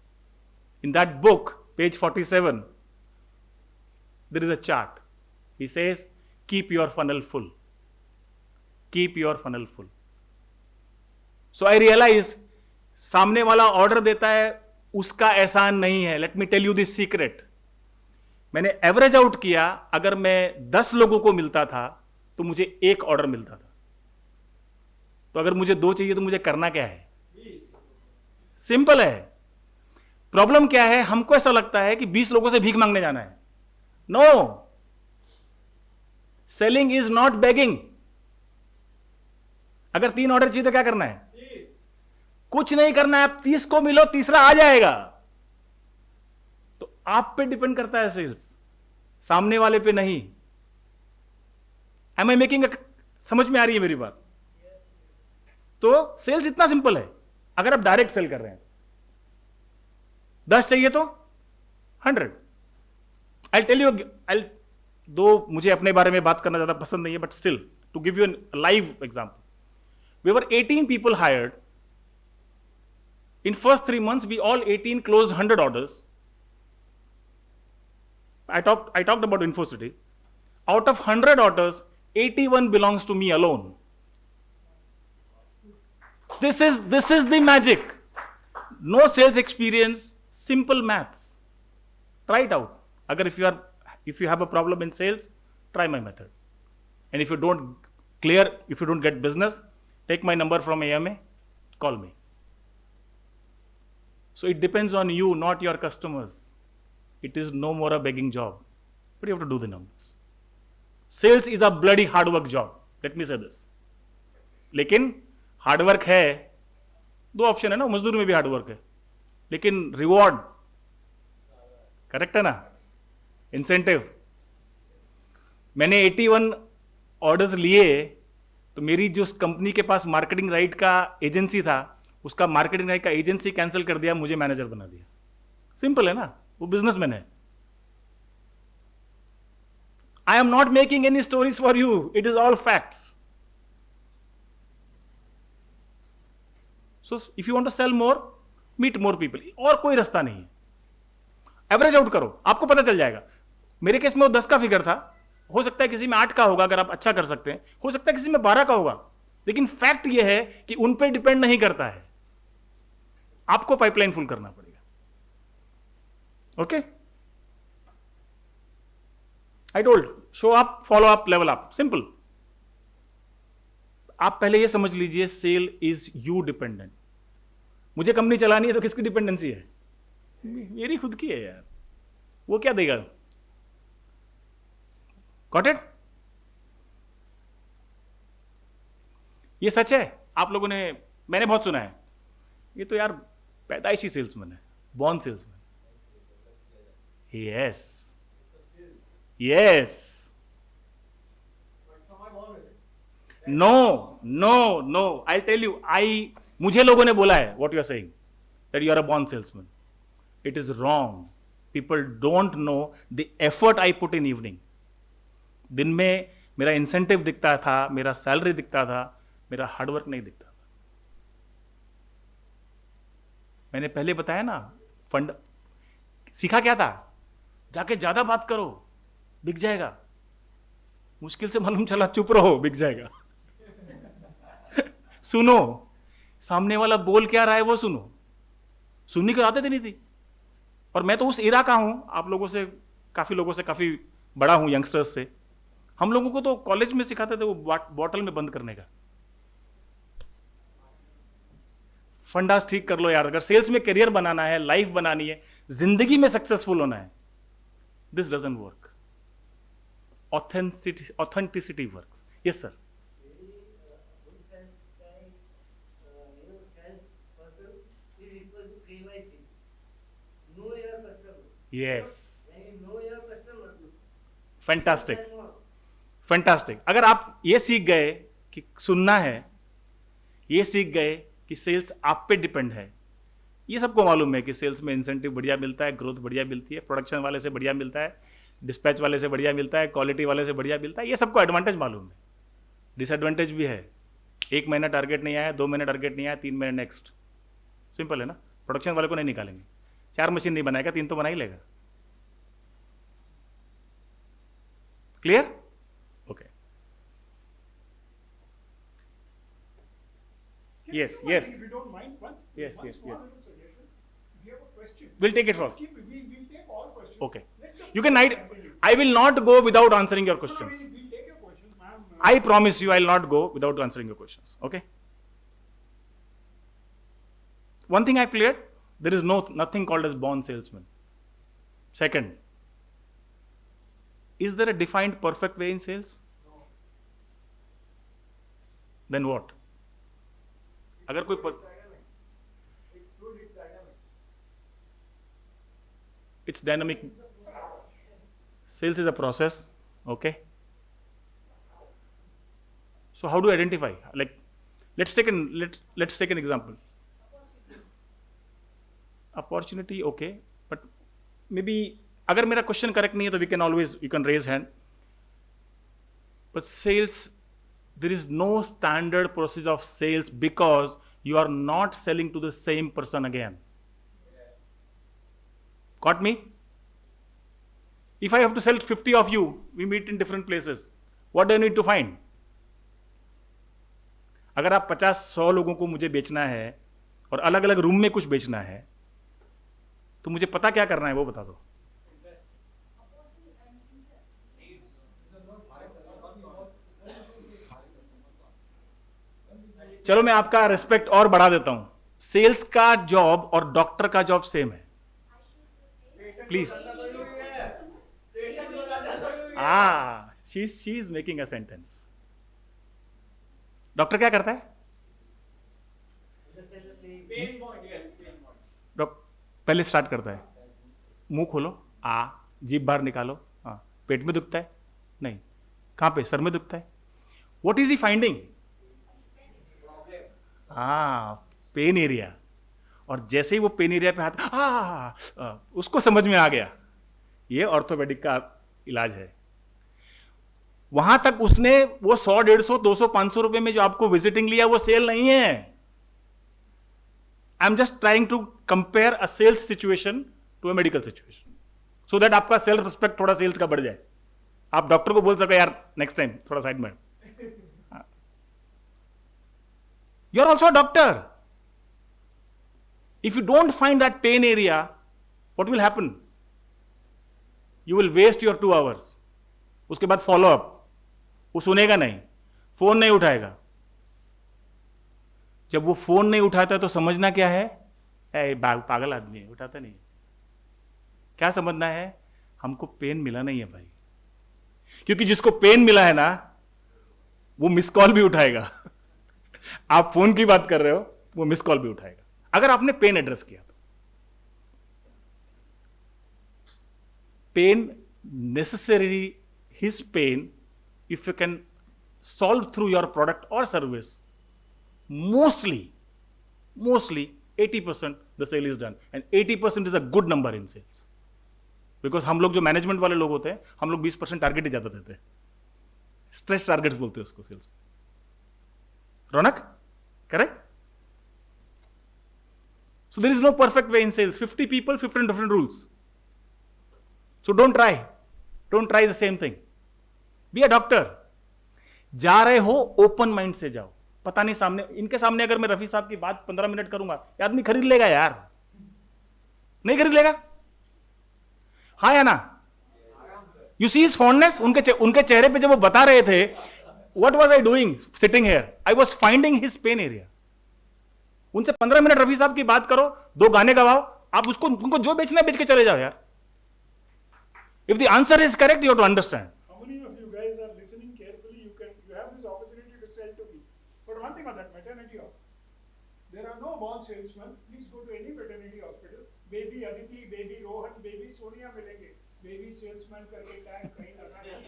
In that book, page 47, there is a chart. He says, keep your funnel full. Keep your funnel full. So I realized, सामने वाला order देता है उसका एहसान नहीं है. Let me tell you this secret. मैंने average out किया, अगर मैं 10 लोगों को मिलता था तो मुझे 1 ऑर्डर मिलता था. तो अगर मुझे 2 चाहिए तो मुझे करना क्या है? सिंपल है. प्रॉब्लम क्या है? हमको ऐसा लगता है कि 20 लोगों से भीख मांगने जाना है. No, selling is not begging. अगर 3 ऑर्डर चाहिए तो क्या करना है? कुछ नहीं करना है. आप 30 को मिलो, तीसरा आ जाएगा. तो आप पे डिपेंड करता है सेल्स, सामने वाले पे नहीं. Am I making? समझ में आ रही है मेरी बात? तो सेल्स इतना सिंपल है. अगर आप डायरेक्ट सेल कर रहे हैं, 10 चाहिए तो 100. आई टेल यू, दो मुझे अपने बारे में बात करना ज्यादा पसंद नहीं है, but still to give you a live example. We were 18 people hired. In first 3 months, we all 18 closed 100 orders. I talked about InfoCity. Out of 100 orders, 81 belongs to me alone. This is the magic. No sales experience, simple maths. Try it out. Agar if you have a problem in sales, try my method. And if you don't get business, take my number from AMA, call me. So it depends on you, not your customers. It is no more a begging job, but you have to do the numbers. Sales is a bloody hard work job. Let me say this. लेकिन hard work है, 2 option है ना, मजदूरी में भी hard work है, लेकिन reward correct है ना, इंसेंटिव. मैंने 81 ऑर्डर्स लिए तो मेरी जो कंपनी के पास मार्केटिंग राइट का एजेंसी था, उसका मार्केटिंग राइट का एजेंसी कैंसिल कर दिया, मुझे मैनेजर बना दिया. सिंपल है ना, वो बिजनेसमैन है. I am not making any stories for you, it is all facts. So if you want to sell more, meet more people. और कोई रास्ता नहीं है. एवरेज आउट करो, आपको पता चल जाएगा. मेरे केस में वो 10 का फिगर था, हो सकता है किसी में 8 का होगा अगर आप अच्छा कर सकते हैं, हो सकता है किसी में 12 का होगा. लेकिन फैक्ट यह है कि उन पे डिपेंड नहीं करता है, आपको पाइपलाइन फुल करना पड़ेगा. Okay, I told show up, follow up, level up, simple. आप पहले ये समझ लीजिए, सेल इज यू डिपेंडेंट. मुझे कंपनी चलानी है तो किसकी डिपेंडेंसी है? मेरी खुद की है यार. वो क्या देगा? Got it? ये सच है. आप लोगों ने, मैंने बहुत सुना है, ये तो यार पैदाइशी सेल्समैन है, born salesman. Yes, yes. But some are born with it. No no no, I tell you, मुझे लोगों ने बोला है what you are saying that you are a born salesman. It is wrong. People don't know the effort I put in evening. दिन में मेरा incentive दिखता था, मेरा सैलरी दिखता था, मेरा हार्डवर्क नहीं दिखता था. मैंने पहले बताया ना, फंड सीखा क्या था? जाके ज्यादा बात करो, बिक जाएगा. मुश्किल से मालूम चला, चुप रहो, बिक जाएगा. सुनो, सामने वाला बोल क्या रहा है वो सुनो. सुनने की आदत ही नहीं थी. और मैं तो उस इरा का हूं, आप लोगों से, काफी लोगों से काफी बड़ा हूं, यंगस्टर्स से. हम लोगों को तो कॉलेज में सिखाते थे वो बॉटल में बंद करने का. फंडास ठीक कर लो यार. अगर सेल्स में करियर बनाना है, लाइफ बनानी है, जिंदगी में सक्सेसफुल होना है, this doesn't work. Authenticity works. Yes, sir. Good sales guy, sales person is equal to KYC. Know your customer. Yes. When you know your customer, Fantastic. then more. Fantastic. अगर आप ये सीख गए कि सुनना है, ये सीख गए कि सेल्स आप पे डिपेंड है, ये सबको मालूम है कि सेल्स में इंसेंटिव बढ़िया मिलता है, ग्रोथ बढ़िया मिलती है, प्रोडक्शन वाले से बढ़िया मिलता है, डिस्पैच वाले से बढ़िया मिलता है, क्वालिटी वाले से बढ़िया मिलता है. ये सबको एडवांटेज मालूम है. डिसएडवांटेज भी है. 1 महीना टारगेट नहीं आया, 2 महीने टारगेट नहीं आया, 3 महीने नेक्स्ट. सिंपल है ना. प्रोडक्शन वाले को नहीं निकालेंगे. 4 मशीन नहीं बनाएगा, 3 तो बना ही लेगा. Clear? Okay. Yes, yes. If you don't mind, one Yes, one yes, small yes. little suggestion. If you have a question, We'll take it let's first. We'll take all questions. Okay. Let the You can floor hide. continue. I will not go without answering your No, no, questions. we'll take your questions, ma'am. I promise you, I'll not go without answering your questions. Okay? One thing I cleared, there is nothing called as born salesman. Second, is there a defined perfect way in sales? No. Then what? अगर कोई It's dynamic. It's good, it's dynamic. it's dynamic. Sales is a process. Okay. So how do you identify? Like, let's take an example. Opportunity, okay, but maybe अगर मेरा question correct नहीं है तो you can raise hand. But sales, there is no standard process of sales because you are not selling to the same person again. Got me? If I have to sell 50 of you, we meet in different places. What do I need to find? अगर आप 50-100 लोगों को मुझे बेचना है और अलग अलग रूम में कुछ बेचना है, तो मुझे पता क्या करना है वो बता दो. चलो मैं आपका रिस्पेक्ट और बढ़ा देता हूं. सेल्स का जॉब और डॉक्टर का जॉब सेम है. प्लीज. Patient को जानना जरूरी है. She is making a sentence. Doctor क्या करता है? Pain point, yes, pain point. पहले स्टार्ट करता है, मुंह खोलो, जीभ बाहर निकालो. पेट में दुखता है? नहीं. कहां पे? सर में दुखता है? What is he finding? Pain area. और जैसे ही वो पेन एरिया पे हाथ, उसको समझ में आ गया ये ऑर्थोपेडिक का इलाज है. वहां तक उसने वो 100, 150, 200, 500 रुपए में जो आपको विजिटिंग लिया वो सेल नहीं है. I am just trying to compare a sales situation to a medical situation so that आपका सेल्फ रिस्पेक्ट थोड़ा सेल्स का बढ़ जाए. आप डॉक्टर को बोल सको यार नेक्स्ट टाइम थोड़ा साइड में. You are also a doctor. If you don't find that pain area, what will happen? You will waste your 2 hours. उसके बाद फॉलो अप, वो सुनेगा नहीं, फोन नहीं उठाएगा। जब वो फोन नहीं उठाता तो समझना क्या है, पागल आदमी है, उठाता नहीं। क्या समझना है, हमको पेन मिला नहीं है भाई। क्योंकि जिसको पेन मिला है ना, वो मिस कॉल भी उठाएगा। आप फोन की बात कर रहे हो, वो मिस कॉल भी उठाएगा अगर आपने पेन एड्रेस किया तो। Pain necessary, his pain, if you can solve through your product or service, mostly 80% the sale is done, and 80% is a good number in sales, because हम लोग जो मैनेजमेंट वाले लोग होते हैं, हम लोग 20% टारगेट ही ज्यादा देते हैं, स्ट्रेस टारगेट्स बोलते हैं उसको sales. Raunak, correct? So there is no perfect way in sales. 50 people, 50 different rules. So don't try the same thing. Be a doctor. जा रहे हो ओपन माइंड से जाओ। पता नहीं सामने, इनके सामने अगर मैं रफी साहब की बात 15 मिनट करूंगा, ये आदमी खरीद लेगा यार? नहीं खरीद लेगा? हाँ या ना? यू सी हिज फॉन्डनेस, उनके चेहरे पे जब वो बता रहे थे, what was I doing sitting here, I was finding his pain area. उनसे 15 मिनट रफी साहब की बात करो, 2 गाने गवाओ, आप उसको, उनको जो बेचना है बेच के चले जाओ यार। If the answer is correct, you have to understand. One thing on that maternity hospital, there are no born salesmen. Please go to any maternity hospital. Baby Aditi, baby Rohan, baby Sonia मिलेंगे. Baby salesman करके tag कहीं लगा नहीं।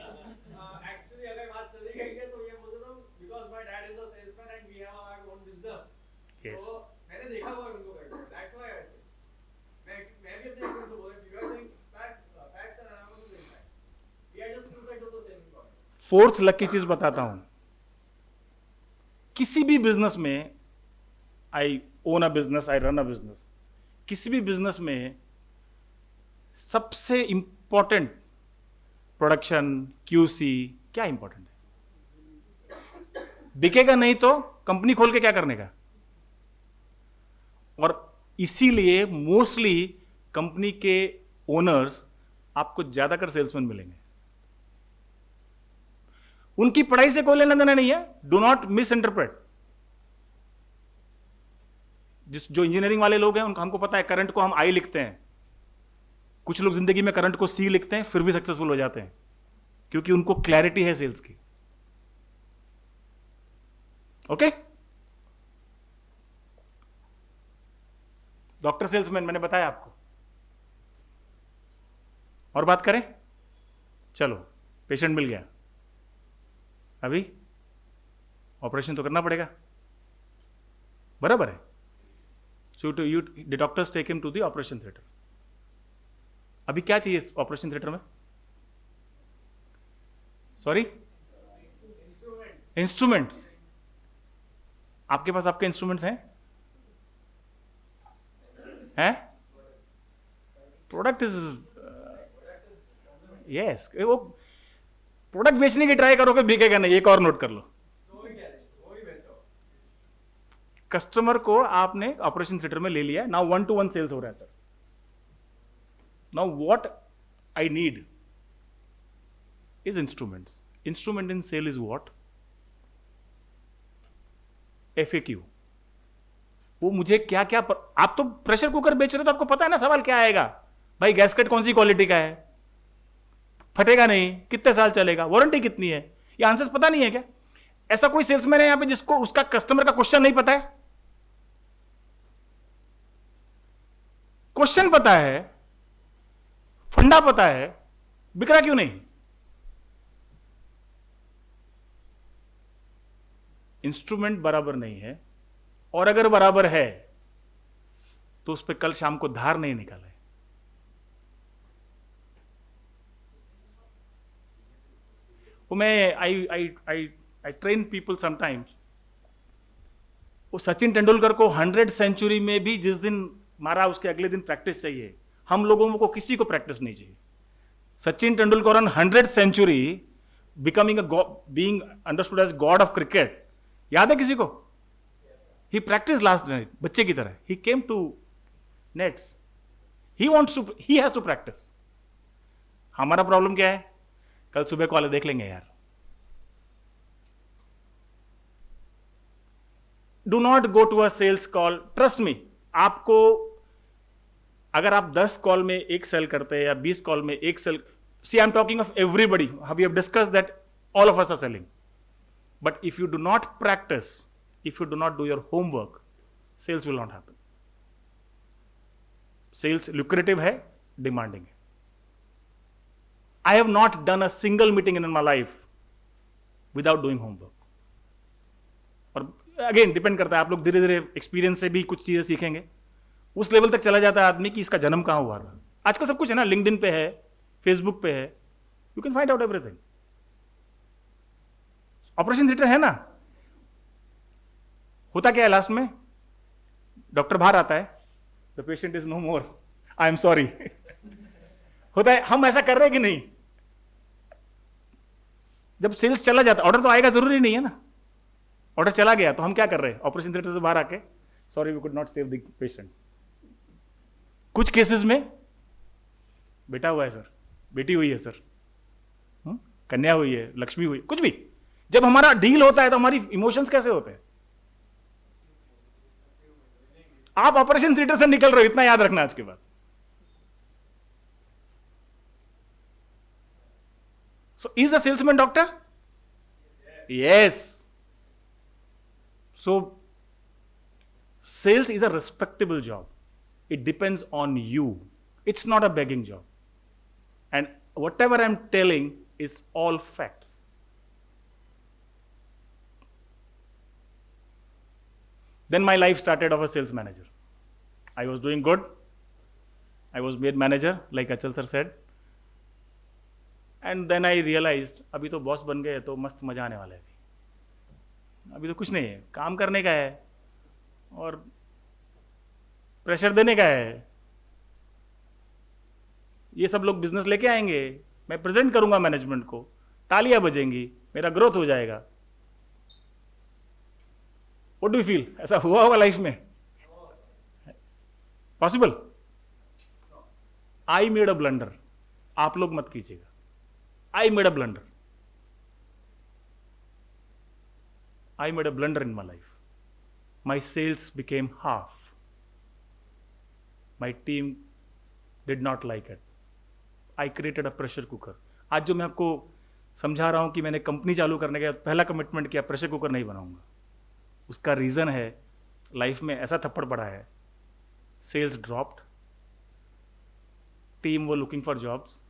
Actually अगर बात चली गई है तो ये बोलते तो because my dad is a salesman and we have our own business. Yes. तो मैंने देखा हुआ है उनको करते। That's why I say. मैं भी अपने experience से बोल रहा हूँ. You are saying facts and I am also saying facts. We are just two sides of the same coin. Fourth lucky चीज बताता हूं। किसी भी बिजनेस में, I own a business, I run a business, किसी भी बिजनेस में सबसे इंपॉर्टेंट प्रोडक्शन, क्यूसी, क्या इंपॉर्टेंट है? बिकेगा नहीं तो कंपनी खोल के क्या करने का? और इसीलिए मोस्टली कंपनी के ओनर्स आपको ज्यादातर सेल्समैन मिलेंगे। उनकी पढ़ाई से कोई लेना देना नहीं है, डू नॉट मिस इंटरप्रेट। जो इंजीनियरिंग वाले लोग हैं, उनका हमको पता है करंट को हम आई लिखते हैं, कुछ लोग जिंदगी में करंट को सी लिखते हैं, फिर भी सक्सेसफुल हो जाते हैं, क्योंकि उनको क्लैरिटी है सेल्स की। ओके? डॉक्टर सेल्समैन मैंने बताया आपको। और बात करें? चलो, पेशेंट मिल गया, अभी ऑपरेशन तो करना पड़ेगा, बराबर है? So to you the doctors take him to the operation theatre. अभी क्या चाहिए ऑपरेशन थिएटर में? Sorry, instruments. आपके पास आपके इंस्ट्रूमेंट्स हैं? प्रोडक्ट इज यस, वो प्रोडक्ट बेचने की ट्राई करोगे, बिकेगा नहीं। एक और नोट कर लो, कस्टमर को आपने ऑपरेशन थिएटर में ले लिया, नाउ 1-to-1 सेल्स हो रहा है sir. Now what I need is instruments. Instrument in sale is what? FAQ। वो मुझे क्या क्या आप तो प्रेशर कुकर बेच रहे हो तो आपको पता है ना सवाल क्या आएगा भाई, गैसकेट कौन सी क्वालिटी का है, फटेगा नहीं, कितने साल चलेगा, वारंटी कितनी है, ये आंसर्स पता नहीं है क्या? ऐसा कोई सेल्समैन है यहां पे जिसको उसका कस्टमर का क्वेश्चन नहीं पता है? क्वेश्चन पता है, फंडा पता है, बिक रहा क्यों नहीं? इंस्ट्रूमेंट बराबर नहीं है, और अगर बराबर है तो उस पर कल शाम को धार नहीं निकाला है। वो मैं आई ट्रेन पीपल समटाइम्स। वो सचिन तेंदुलकर को 100 सेंचुरी में भी जिस दिन मारा उसके अगले दिन प्रैक्टिस चाहिए, हम लोगों को किसी को प्रैक्टिस नहीं चाहिए। Sachin Tendulkar on 100 century becoming being understood as god of cricket, याद है किसी को? ही प्रैक्टिस लास्ट नाइट, बच्चे की तरह। He came to nets, he has to practise. हमारा प्रॉब्लम क्या है? कल सुबह को वाले देख लेंगे यार। Do not go to a sales call, trust me, आपको अगर आप 10 कॉल में एक सेल करते हैं या 20 कॉल में एक sale, see I am talking of everybody, we have discuss that all of us are selling, but if you do not practice, if you do not do your homework, sales will not happen. Sales lucrative है, demanding है। I have not done a single meeting in my life without doing homework. और again depend करता है, आप लोग धीरे धीरे experience से भी कुछ चीजें सीखेंगे, उस लेवल तक चला जाता है आदमी कि इसका जन्म कहां हुआ था। आजकल सब कुछ है ना, लिंक्डइन पे है, फेसबुक पे है, you can find out everything. Operation theatre है ना, होता क्या है लास्ट में, डॉक्टर बाहर आता है, the patient is no more, I am sorry होता है। हम ऐसा कर रहे हैं कि नहीं? जब सेल्स चला जाता, ऑर्डर तो आएगा जरूरी नहीं है ना, ऑर्डर चला गया तो हम क्या कर रहे हैं, ऑपरेशन थिएटर से बाहर आके sorry we could not save the patient. कुछ केसेस में बेटा हुआ है सर, बेटी हुई है सर, कन्या हुई है, लक्ष्मी हुई, कुछ भी। जब हमारा डील होता है तो हमारी इमोशंस कैसे होते हैं? आप ऑपरेशन थिएटर से निकल रहे हो, इतना याद रखना आज के बाद। So is the salesman doctor? Yes. So sales is a respectable job. It depends on you. It's not a begging job. And whatever I'm telling is all facts. Then my life started of a sales manager. I was doing good. I was made manager, like Achal sir said. And then I realized, अभी तो boss बन गए तो मस्त मजा आने वाला है। अभी तो कुछ नहीं है, काम करने का है और प्रेशर देने का है। ये सब लोग बिजनेस लेके आएंगे, मैं प्रेजेंट करूंगा मैनेजमेंट को, तालियां बजेंगी, मेरा ग्रोथ हो जाएगा। What do you feel? ऐसा हुआ होगा लाइफ में? Possible? I made a blunder. आप लोग मत कीजिएगा। I made a blunder. I made a blunder in my life. My sales became half. My team did not like it. I created a pressure cooker. आज जो मैं आपको समझा रहा हूं कि मैंने कंपनी चालू करने का पहला कमिटमेंट किया, प्रेशर कुकर नहीं बनाऊंगा। उसका रीजन है लाइफ में ऐसा थप्पड़ पड़ा है, सेल्स ड्रॉप्ड, टीम वो looking for jobs.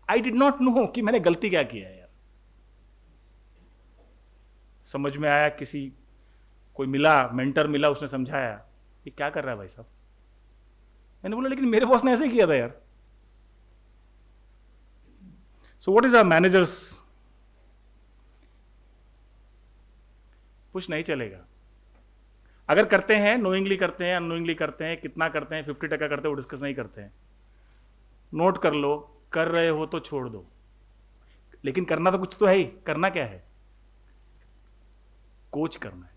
I did not know कि मैंने गलती क्या किया है यार। समझ में आया, किसी कोई मिला, मेंटर मिला, उसने समझाया ये क्या कर रहा है भाई साहब। मैंने बोला लेकिन मेरे बॉस ने ऐसे किया था यार। So what is a managers push? नहीं चलेगा। अगर करते हैं, नोइंगली करते हैं, अननोइंगली करते हैं, कितना करते हैं, 50% करते हैं, वो डिस्कस नहीं करते हैं। नोट कर लो, कर रहे हो तो छोड़ दो, लेकिन करना तो कुछ तो है ही। करना क्या है? कोच करना है।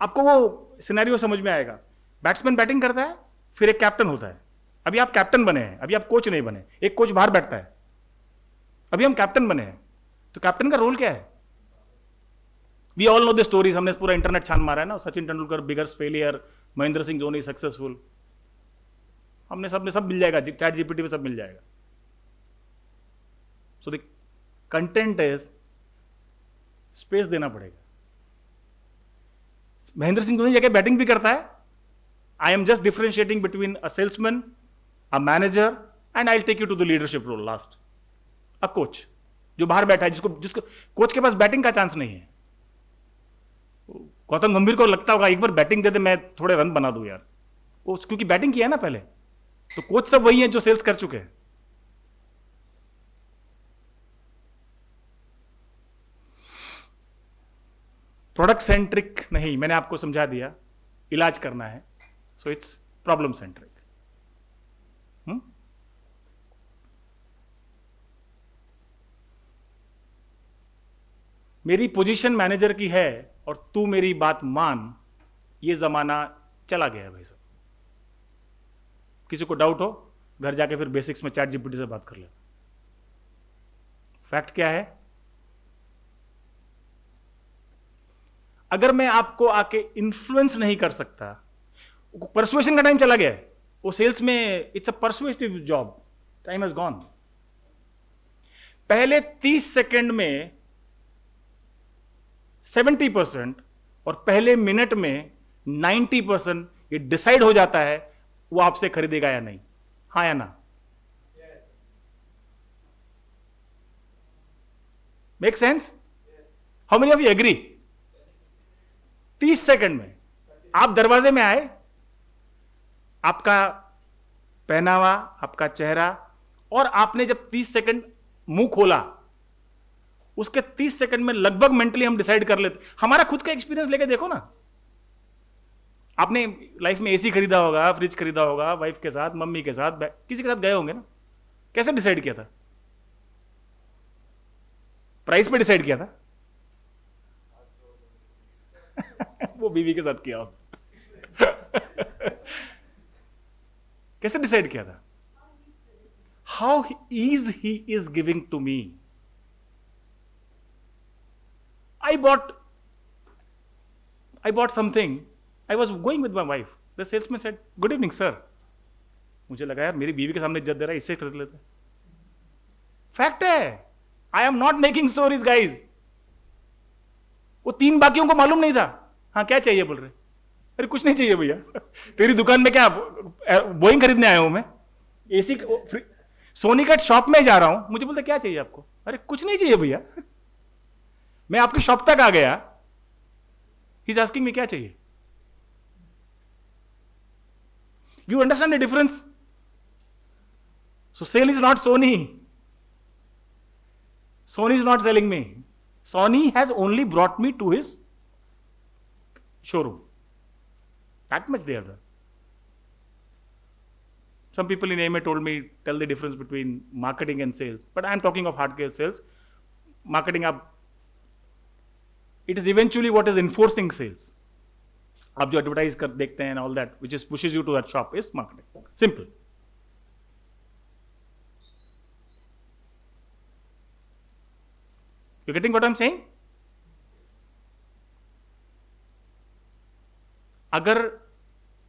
आपको वो सिनेरियो समझ में आएगा। बैट्समैन बैटिंग करता है, फिर एक कैप्टन होता है। अभी आप कैप्टन बने हैं, अभी आप कोच नहीं बने। एक कोच बाहर बैठता है, अभी हम कैप्टन बने हैं। तो कैप्टन का रोल क्या है? We all know the stories, हमने पूरा इंटरनेट छान मारा है ना। Sachin Tendulkar biggest failure, Mahendra Singh Dhoni successful, हमने सब मिल जाएगा, चैट जीपीटी पे सब मिल जाएगा। So the content is, space देना पड़ेगा। महेंद्र सिंह धोनी जगह बैटिंग भी करता है। I am just differentiating between a salesman, a manager, and I will take you to the leadership role last. A coach जो बाहर बैठा है, जिसको कोच के पास बैटिंग का चांस नहीं है। गौतम गंभीर को लगता होगा एक बार बैटिंग दे दे, मैं थोड़े रन बना दूं यार। वो क्योंकि बैटिंग किया ना पहले, तो कोच सब वही है जो सेल्स कर चुके हैं। प्रोडक्ट सेंट्रिक नहीं, मैंने आपको समझा दिया, इलाज करना है। So it's problem centric. मेरी पोजीशन मैनेजर की है और तू मेरी बात मान, ये जमाना चला गया है भाई साहब। किसी को डाउट हो घर जाके फिर बेसिक्स में चैट जीपीटी से बात कर लेता। फैक्ट क्या है? अगर मैं आपको आके इन्फ्लुएंस नहीं कर सकता, परसुएशन का टाइम चला गया है, वो सेल्स में it's a persuasive job, time has gone. पहले 30 सेकंड में 70% और पहले मिनट में 90% ये डिसाइड हो जाता है वो आपसे खरीदेगा या नहीं, हाँ या ना? Make sense? How many of you agree? 30 second में आप दरवाजे में आए, आपका पहनावा, आपका चेहरा, और आपने जब 30 सेकंड मुंह खोला, उसके 30 सेकंड में लगभग मेंटली हम डिसाइड कर लेते। हमारा खुद का एक्सपीरियंस लेके देखो ना, आपने लाइफ में एसी खरीदा होगा, फ्रिज खरीदा होगा, वाइफ के साथ, मम्मी के साथ, किसी के साथ गए होंगे ना, कैसे डिसाइड किया था? प्राइस पे डिसाइड किया था? वो बीवी के साथ किया हो। कैसे डिसाइड किया था? How is he is giving to me. I bought something. I was going with my wife. The salesman said, "Good evening, sir." मुझे लगा यार मेरी बीवी के सामने इज्जत दे रहा है, इससे खरीद लेते। फैक्ट है, I am not making stories guys. वो 3 बाकियों को मालूम नहीं था। हाँ क्या चाहिए बोल रहे? अरे कुछ नहीं चाहिए भैया, तेरी दुकान में क्या बोइंग खरीदने आया हूं मैं, एसी सोनी का शॉप में जा रहा हूं। मुझे बोलते क्या चाहिए आपको? अरे कुछ नहीं चाहिए भैया, मैं आपकी शॉप तक आ गया, ही इज आस्किंग मी क्या चाहिए। You understand the difference? So sale is not Sony, Sony is not selling me, Sony has only brought me to his showroom. That much they are done. Some people in AMA told me, tell the difference between marketing and sales. But I am talking of hardcore sales. Marketing up, it is eventually what is enforcing sales. आप जो advertise कर देखते हैं and all that, which is pushes you to that shop is marketing. Simple. You getting what I'm saying? अगर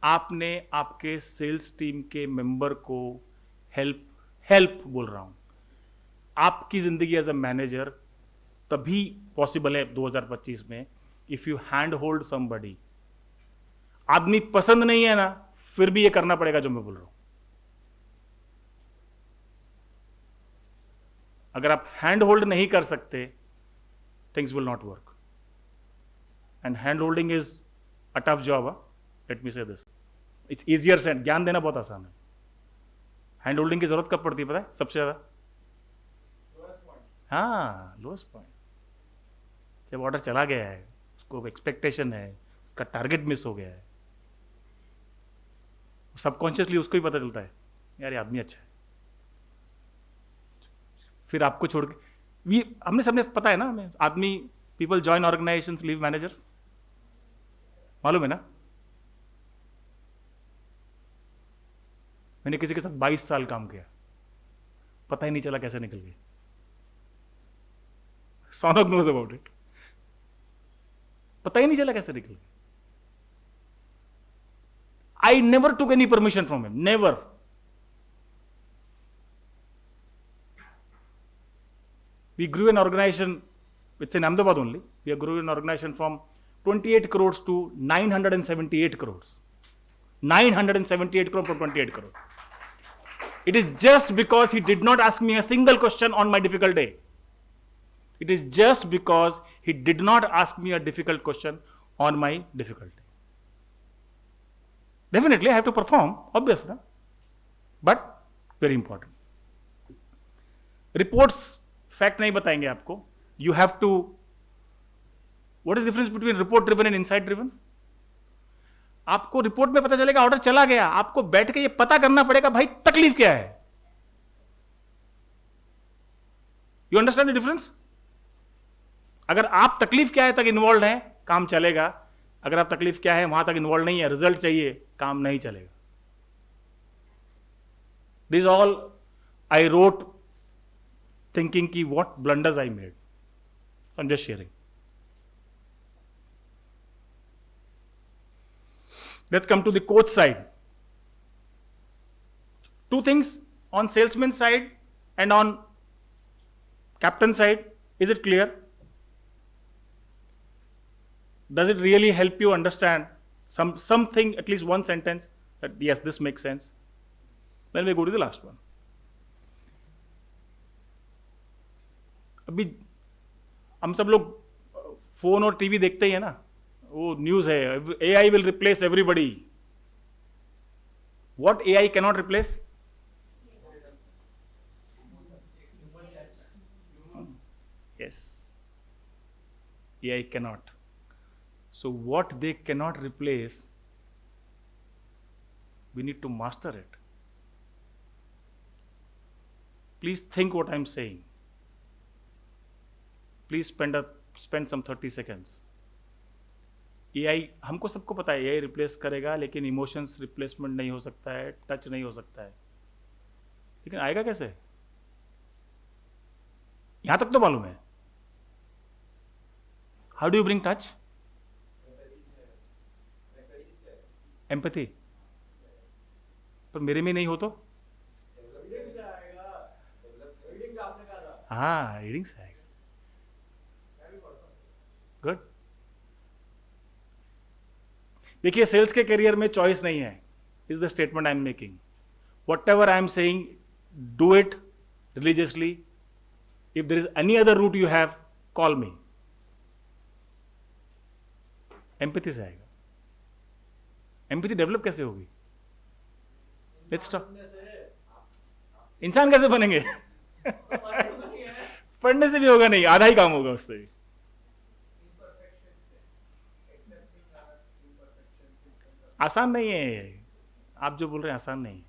आपने आपके sales team के member को हेल्प बोल रहा हूं, आपकी जिंदगी एज अ मैनेजर तभी पॉसिबल है 2025 में if you hand hold somebody. आदमी पसंद नहीं है ना, फिर भी ये करना पड़ेगा जो मैं बोल रहा हूं। अगर आप हैंड होल्ड नहीं कर सकते, things will not work. And hand holding is a tough job, let me say this. It's easier said, ज्ञान देना बहुत आसान है। हैंड होल्डिंग की जरूरत कब पड़ती है पता है? सबसे ज्यादा हाँ, लोएस्ट पॉइंट। जब ऑर्डर चला गया है, उसको एक्सपेक्टेशन है, उसका टारगेट मिस हो गया है, सबकॉन्शियसली उसको ही पता चलता है यार ये आदमी अच्छा है, फिर आपको छोड़ के हमने सबने पता है ना, हमें आदमी, people join organisations, leave managers, मालूम है ना? मैंने किसी के साथ 22 साल काम किया, पता ही नहीं चला कैसे निकल गए। सौनक नोज अबाउट इट, पता ही नहीं चला कैसे निकल गए। I never took any permission from him, never. We grew an organization, it's in Ahmedabad only, we grew an organization from 28 crores to 978 crores. 978 crores from 28 crores. It is just because he did not ask me a single question on my difficult day. It is just because he did not ask me a difficult question on my difficult day. Definitely I have to perform, obviously, but very important. Reports fact नहीं बताएंगे आपको. You have to. What is the difference between report driven and insight driven? आपको report में पता चलेगा order चला गया, आपको बैठ के ये पता करना पड़ेगा भाई तकलीफ क्या है. You understand the difference? अगर आप तकलीफ क्या है तक इन्वॉल्व हैं, काम चलेगा. अगर आप तकलीफ क्या है वहां तक इन्वॉल्व नहीं है, रिजल्ट चाहिए, काम नहीं चलेगा. These all I wrote thinking ki what blunders I made. I'm just sharing. Let's come to the coach side. Two things on salesman side and on captain side. Is it clear? Does it really help you understand something, at least one sentence, that yes, this makes sense? Then we go to the last one. अभी हम सब लोग phone और TV देखते ही है ना, वो news है, AI will replace everybody. What AI cannot replace? Yes, AI cannot. So what they cannot replace, we need to master it. Please think what I'm saying. Please spend some 30 seconds. AI, हमको सबको पता है AI replace करेगा, लेकिन emotions replacement नहीं हो सकता है, टच नहीं हो सकता है. लेकिन आएगा कैसे? यहां तक तो मालूम है. How do you bring touch? Empathy. पर मेरे में नहीं हो तो? रीडिंग से आएगा, रीडिंग का आपने कहा था. हाँ, रीडिंग से आएगा. गुड. देखिए, सेल्स के करियर में चॉइस नहीं है. Is the statement I am making. Whatever I am saying, do it religiously. If there is any other route you have, call me. Empathy से आएगा. एम्पैथी डेवलप कैसे होगी? Let's talk. इंसान कैसे बनेंगे? पढ़ने से भी होगा नहीं, आधा ही काम होगा उससे. आसान नहीं है. आप जो बोल रहे हैं आसान नहीं है.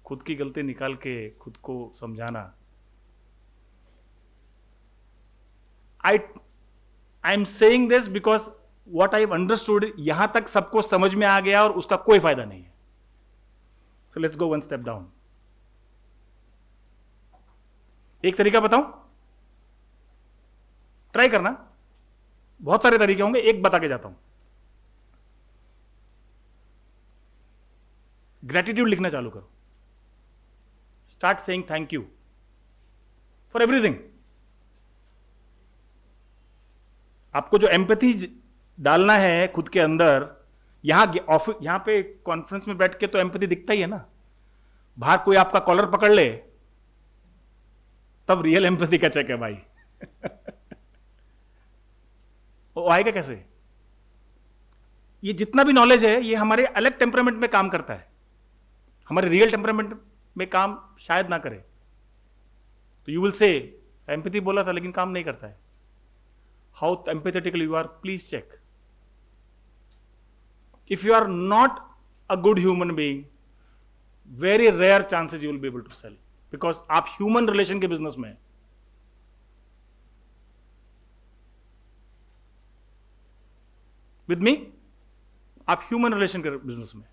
खुद की गलती निकाल के खुद को समझाना. आई am saying this because what I have understood, यहां तक सबको समझ में आ गया और उसका कोई फायदा नहीं है. So let's go one step down. एक तरीका बताऊं, ट्राई करना. बहुत सारे तरीके होंगे, एक बता के जाता हूं. ग्रेटिट्यूड लिखना चालू करो. Start saying thank you for everything. आपको जो एम्पैथी डालना है खुद के अंदर, यहां पे कॉन्फ्रेंस में बैठ के तो एम्पैथी दिखता ही है ना. बाहर कोई आपका कॉलर पकड़ ले तब रियल एम्पैथी का चेक है भाई. वो आएगा कैसे? ये जितना भी नॉलेज है, ये हमारे अलग टेम्परामेंट में काम करता है, हमारे रियल टेम्परामेंट में काम शायद ना करे. तो यू विल से एम्पैथी बोला था लेकिन काम नहीं करता है. How empathetical you are, please check. If you are not a good human being, very rare chances you will be able to sell, because आप ह्यूमन रिलेशन के बिजनेस में. विद मी, आप ह्यूमन रिलेशन के business में.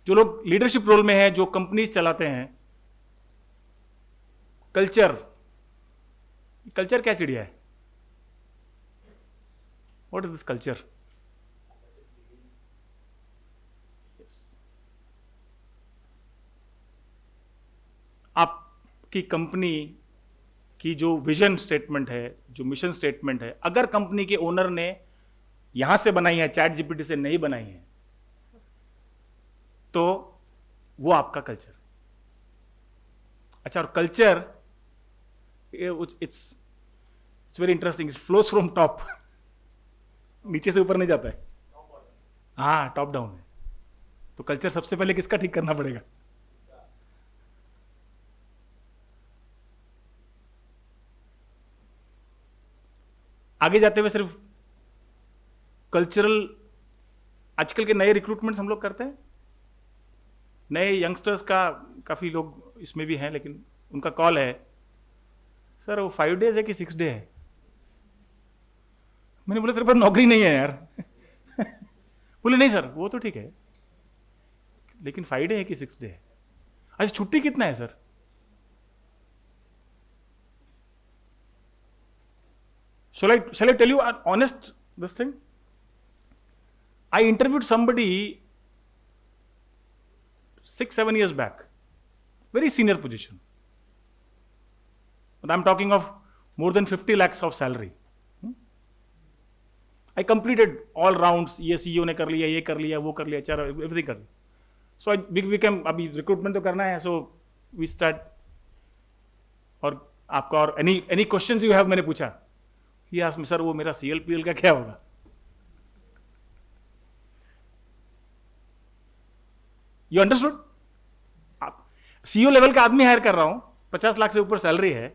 जो लोग leadership role में हैं, जो कंपनीज चलाते हैं, कल्चर क्या चिड़िया है? What is this culture? आपकी कंपनी की जो विजन स्टेटमेंट है, जो मिशन स्टेटमेंट है, अगर कंपनी के ओनर ने यहां से बनाई है, चैट जीपीटी से नहीं बनाई है, तो वो आपका कल्चर. अच्छा, और culture it's very interesting. It flows from top. नीचे से ऊपर नहीं जाता है. हाँ, टॉप डाउन है. तो कल्चर सबसे पहले किसका ठीक करना पड़ेगा? आगे जाते हुए सिर्फ कल्चरल, आजकल के नए रिक्रूटमेंट्स हम लोग करते हैं. नए यंगस्टर्स का काफ़ी लोग इसमें भी हैं, लेकिन उनका कॉल है, सर वो 5 days है कि 6 day है? मैंने बोला तेरे पास नौकरी नहीं है यार. बोले नहीं सर वो तो ठीक है, लेकिन 5 डे है कि 6 डे है? अच्छा छुट्टी कितना है sir? Shall I tell you honest this thing? I interviewed somebody 6-7 years back, very senior position. But I'm talking of more than 50 lakhs of salary. I completed all rounds. ये CEO ने कर लिया, ये कर लिया, वो कर लिया, HR everything कर लिया. So we became, अभी recruitment तो करना है, so we start. और आपका और any questions you have मैंने पूछा. He asked me, सर वो मेरा CLPL का क्या होगा? You understood? आप CEO लेवल का आदमी हायर कर रहा हूं, 50 लाख से ऊपर सैलरी है.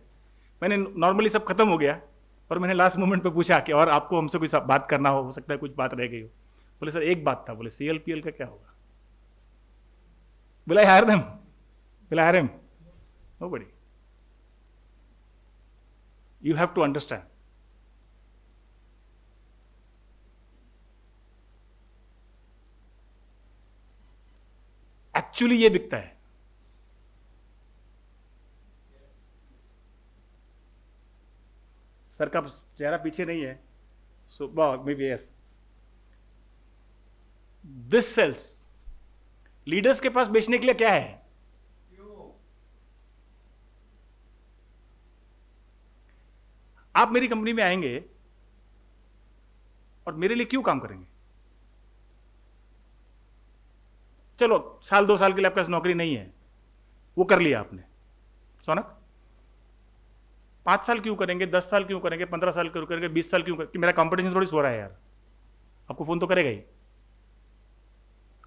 मैंने नॉर्मली सब खत्म हो गया और मैंने लास्ट मोमेंट पे पूछा कि और आपको हमसे कुछ बात करना हो सकता है कुछ बात रह गई हो. बोले सर एक बात था. बोले CLPL का क्या होगा? Will I hire them? Will I hire him? Nobody. You have to understand. Actually ये बिकता है. सर का चेहरा पीछे नहीं है, so maybe yes. This sales. Leaders के पास बेचने के लिए क्या है? आप मेरी कंपनी में आएंगे और मेरे लिए क्यों काम करेंगे? चलो साल 2 साल के लिए आपके पास नौकरी नहीं है, वो कर लिया आपने, सोनक. 5 साल क्यों करेंगे, 10 साल क्यों करेंगे, 15 साल क्यों करेंगे, 20 साल क्यों करेंगे? मेरा कंपटीशन थोड़ी सो रहा है यार. आपको फोन तो करेगा ही.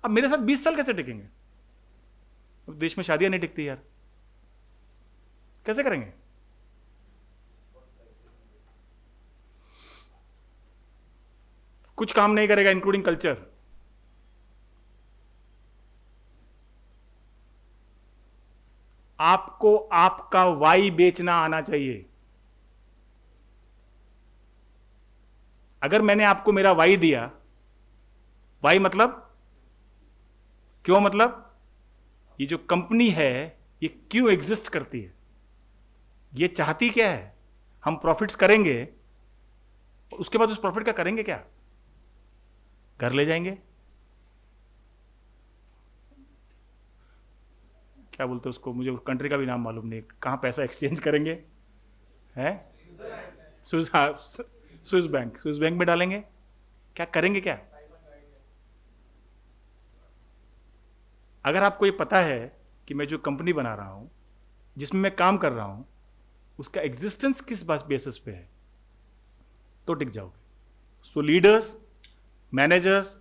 अब मेरे साथ 20 साल कैसे टिकेंगे? देश में शादियां नहीं टिकती यार, कैसे करेंगे? कुछ काम नहीं करेगा इंक्लूडिंग कल्चर. आपको आपका वाई बेचना आना चाहिए. अगर मैंने आपको मेरा वाई दिया, वाई मतलब क्यों, मतलब ये जो कंपनी है ये क्यों एग्जिस्ट करती है, ये चाहती क्या है, हम प्रॉफिट्स करेंगे, उसके बाद उस प्रॉफिट का करेंगे क्या? घर ले जाएंगे, क्या बोलते हैं उसको, मुझे कंट्री का भी नाम मालूम नहीं, कहां पैसा एक्सचेंज करेंगे, हैं? स्विस बैंक में डालेंगे, क्या करेंगे क्या? अगर आपको ये पता है कि मैं जो कंपनी बना रहा हूं, जिसमें मैं काम कर रहा हूं, उसका एग्जिस्टेंस किस बेसिस पे है, तो टिक जाओगे. सो लीडर्स, मैनेजर्स,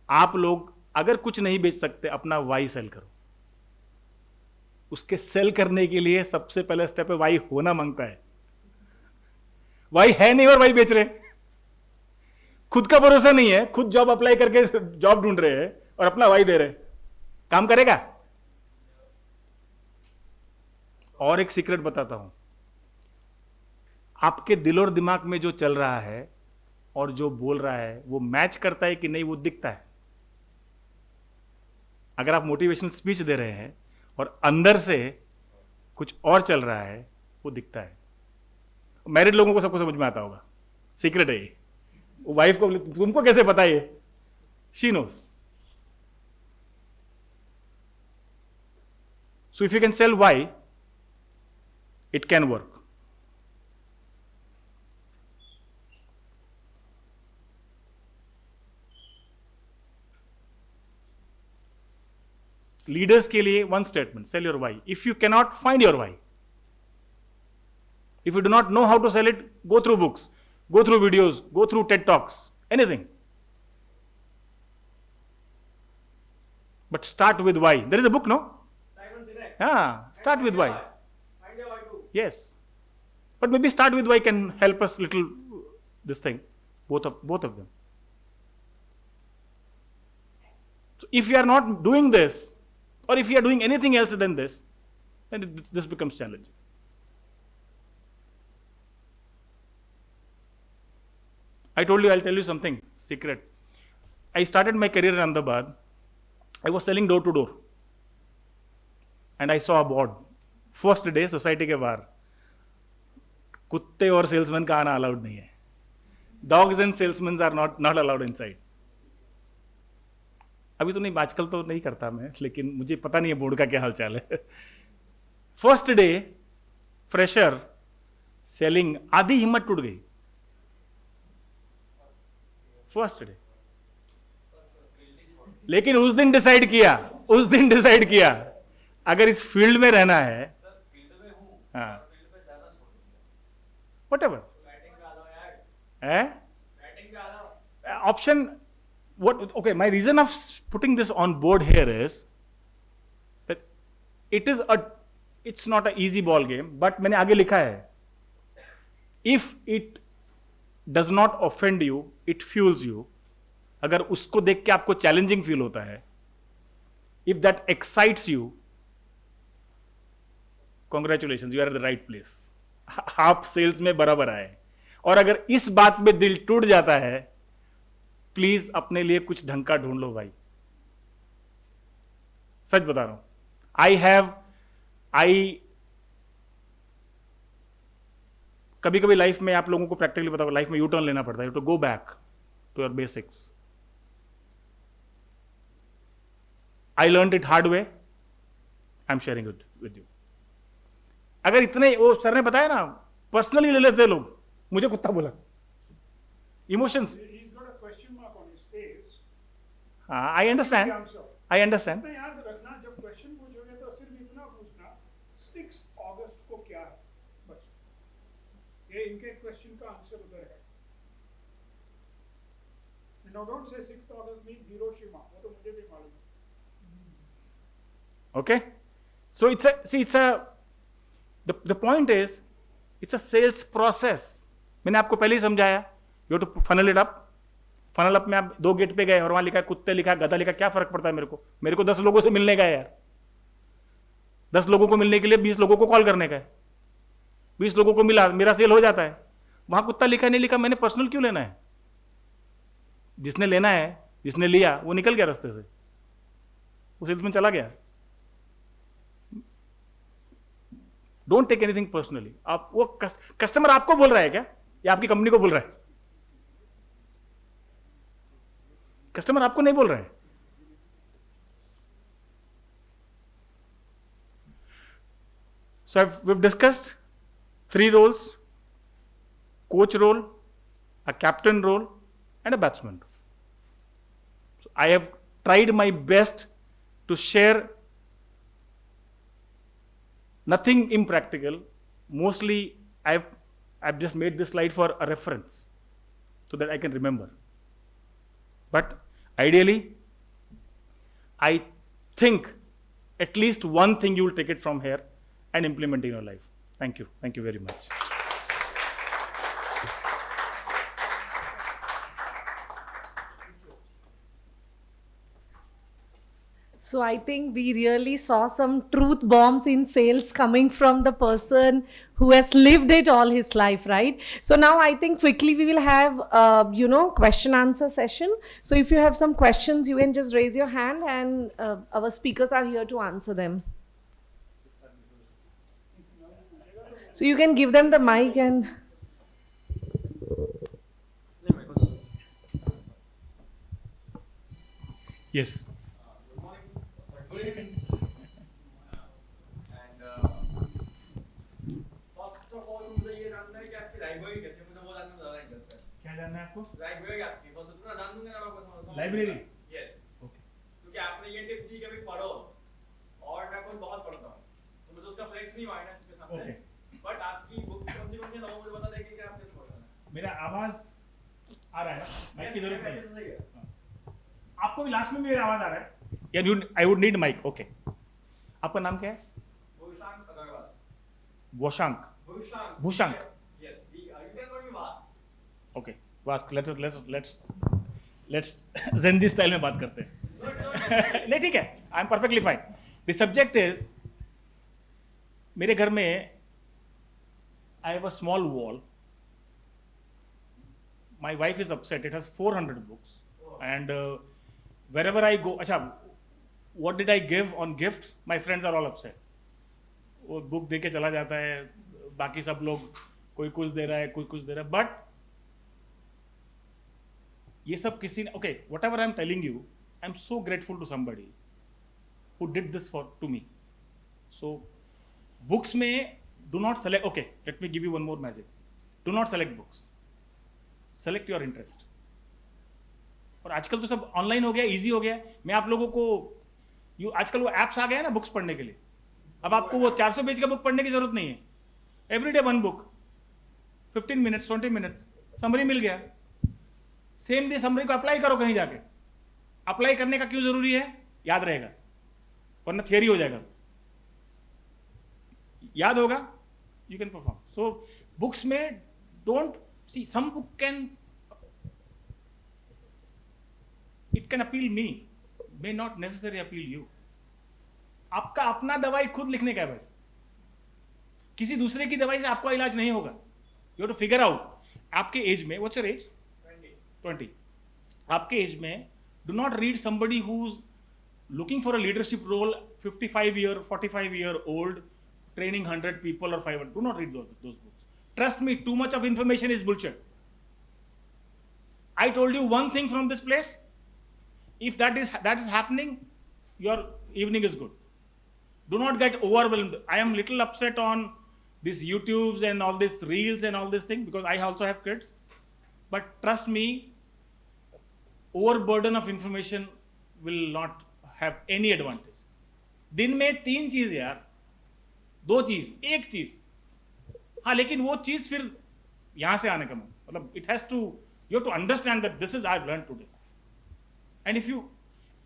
आप लोग अगर कुछ नहीं बेच सकते, अपना वाई सेल करो. उसके सेल करने के लिए सबसे पहला स्टेप है वाई होना मांगता है. वाई है नहीं और वाई बेच रहे. खुद का भरोसा नहीं है, खुद जॉब अप्लाई करके जॉब ढूंढ रहे हैं और अपना वाई दे रहे. काम करेगा? और एक सीक्रेट बताता हूं. आपके दिल और दिमाग में जो चल रहा है और जो बोल रहा है वो मैच करता है कि नहीं, वो दिखता है. अगर आप मोटिवेशनल स्पीच दे रहे हैं और अंदर से कुछ और चल रहा है, वो दिखता है. मैरिड लोगों को सबको समझ में आता होगा, सीक्रेट है ये. वाइफ को तुमको कैसे पता है? She knows. So if you can sell why, it can work. Leaders के लिए one statement, sell your why. If you cannot find your why, if you do not know how to sell it, go through books, go through videos, go through TED Talks, anything. But start with why. There is a book, no? Simon Sinek. Start with why. Find your why too. Yes. But maybe start with why can help us little, this thing, both of them. So if you are not doing this, or if you are doing anything else than this, then this becomes challenging. I told you, I'll tell you something secret. I started my career in Ahmedabad. I was selling door to door. And I saw a board. First day, society के बाहर कुत्ते और salesman का आना allowed नहीं है. Dogs and salesmen are not allowed inside. अभी तो नहीं, आजकल तो नहीं करता मैं, लेकिन मुझे पता नहीं है बोर्ड का क्या हाल चाल है. फर्स्ट डे फ्रेशर सेलिंग, आधी हिम्मत टूट गई. First day. लेकिन उस दिन डिसाइड किया अगर इस फील्ड में रहना है, हाँ, whatever. Option, okay, my reason of putting this on board here is that it's not an easy ball game, but मैंने आगे लिखा है, if it does not offend you, it fuels you. अगर उसको देख के आपको चैलेंजिंग फील होता है, if that excites you, congratulations, you are at the right place. आप सेल्स में बराबर आए. और अगर इस बात में दिल टूट जाता है, प्लीज अपने लिए कुछ ढंग का ढूंढ लो भाई. सच बता रहा हूं. कभी कभी लाइफ में आप लोगों को प्रैक्टिकली बताओ, लाइफ में यू टर्न लेना पड़ता है, to go back to your basics. I learned it hard way. I'm sharing it with you. अगर इतने, वो सर ने बताया ना, पर्सनली ले लेते लोग. मुझे कुत्ता बोला. Emotions. He's got a question mark on his face. हाँ, I understand. मैं याद रखना, जब क्वेश्चन पूछोगे तो सिर्फ इतना पूछना, 6 अगस्त को क्या है, बस. ये इनके क्वेश्चन का आंसर उधर है. No, don't say 6th August means Hiroshima. वो तो मुझे भी मालूम है. Okay, so the point is, it's a sales process. मैंने आपको पहले ही समझाया, you have to funnel it up. funnel up में आप 2 गेट पे गए और वहां लिखा है कुत्ते, लिखा है गधा, लिखा, क्या फर्क पड़ता है मेरे को 10 लोगों से मिलने का है यार. 10 लोगों को मिलने के लिए 20 लोगों को कॉल करने का है. 20 लोगों को मिला, मेरा सेल हो जाता है. वहां कुत्ता लिखा नहीं लिखा, मैंने पर्सनल क्यों लेना है? जिसने लेना है, जिसने लिया, वो निकल गया रास्ते से, वो सेल्स में चला गया. Don't take anything personally. आप, वो कस्टमर आपको बोल रहा है क्या, या आपकी कंपनी को बोल रहा है? कस्टमर आपको नहीं बोल रहा है. So we've discussed 3 roles: coach role, a captain role, and a batsman. So I have tried my best to share nothing impractical. Mostly I've just made this slide for a reference so that I can remember. But ideally, I think at least one thing you will take it from here and implement in your life. Thank you. Thank you very much. So I think we really saw some truth bombs in sales coming from the person who has lived it all his life, right? So now I think quickly we will have, question answer session. So if you have some questions, you can just raise your hand and our speakers are here to answer them. So you can give them the mic and... Yes. Good evening. And first of all, मुझे ये जानना है कि आपकी library कैसी है. मुझे वो जानने में ज़्यादा इंटरेस्ट है. क्या जानना है आपको? लाइब्रेरी आपकी, बस उतना जान दूंगा ना, आपको लाइब्रेरी? यस. Okay. क्योंकि आपने ये टिप दी कि भाई पढ़ो, और मैं खुद बहुत पढ़ता हूँ, तो मुझे उसका फ्लेक्स नहीं हुआ है ना इसके सामने. Okay. बट आपकी बुक्स कौन सी लोगों मुझे बता देंगे कि आप कैसे पढ़ते हैं. मेरा आवाज आ रहा है, माइक की जरूरत नहीं है. सही है. आपको भी लास्ट में मेरा आवाज आ रहा है? Yeah, I would need mic. Okay. आपका नाम क्या है? भूषांक अग्रवाल. वोशांक. Bhushank. Bhushank. Yes. You can call me Vas. Okay. वास्क. Let's ज़ेंजी स्टाइल में बात करते हैं. नहीं, ठीक है. I'm perfectly fine. The subject is, मेरे घर में I have a small wall. My wife is upset. It has 400 books. Oh, And wherever I go, अच्छा, what did I give on gifts? My friends are all upset. वो book दे के चला जाता है, बाकी सब लोग कोई कुछ दे रहा है, कोई कुछ दे रहा है, बट ये सब किसी ने, okay, whatever I'm telling you, I'm so grateful to somebody who did this to me. So books में do not select, okay, let me give you one more magic. Do not select books. Select your interest. और आजकल तो सब online हो गया, easy हो गया. मैं आप लोगों को आजकल वो एप्स आ गए हैं ना बुक्स पढ़ने के लिए. अब आपको वो 400 पेज का बुक पढ़ने की जरूरत नहीं है. Everyday one book, 15 minutes 20 minutes, summary मिल गया. सेम डे समरी को अप्लाई करो कहीं जाके. अप्लाई करने का क्यों जरूरी है? याद रहेगा, वरना थियरी हो जाएगा. याद होगा, you can perform. So books में don't see, some book can, it can appeal me, may not necessary appeal you. आपका अपना दवाई खुद लिखने का है बस. किसी दूसरे की दवाई से आपका इलाज नहीं होगा. You have to figure out. आपके एज में, व्हाट्स योर एज? 20. आपके एज में do not read somebody who is looking for a leadership role, 55 year 45 year old, training 100 people or 500. Do not read those books. Trust me, too much of information is bullshit. I told you one thing from this place. If that is happening, your evening is good. Do not get overwhelmed. I am little upset on these YouTubes and all these reels and all this thing because I also have kids. But trust me, overburden of information will not have any advantage. दिन में 3 चीज यार, 2 चीज, 1 चीज. हाँ, लेकिन वो चीज फिर यहां से आने का मतलब it has to, you have to understand that this is I have learn today. And if you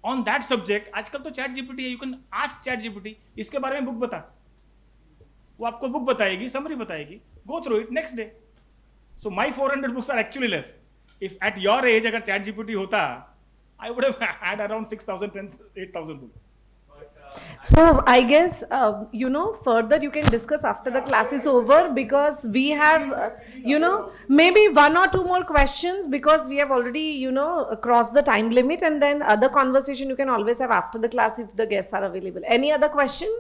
on that subject, आजकल तो चैट जीपीटी है, you can ask ChatGPT इसके बारे में बुक बता. वो आपको बुक बताएगी, समरी बताएगी, go through it next day. So my 400 books are actually less. If at your age अगर चैट जीपीटी होता, I would have had around 6,000 8,000 books. So I guess further you can discuss after the class is over, because we have maybe 1 or 2 more questions, because we have already crossed the time limit, and then other conversation you can always have after the class if the guests are available. Any other question?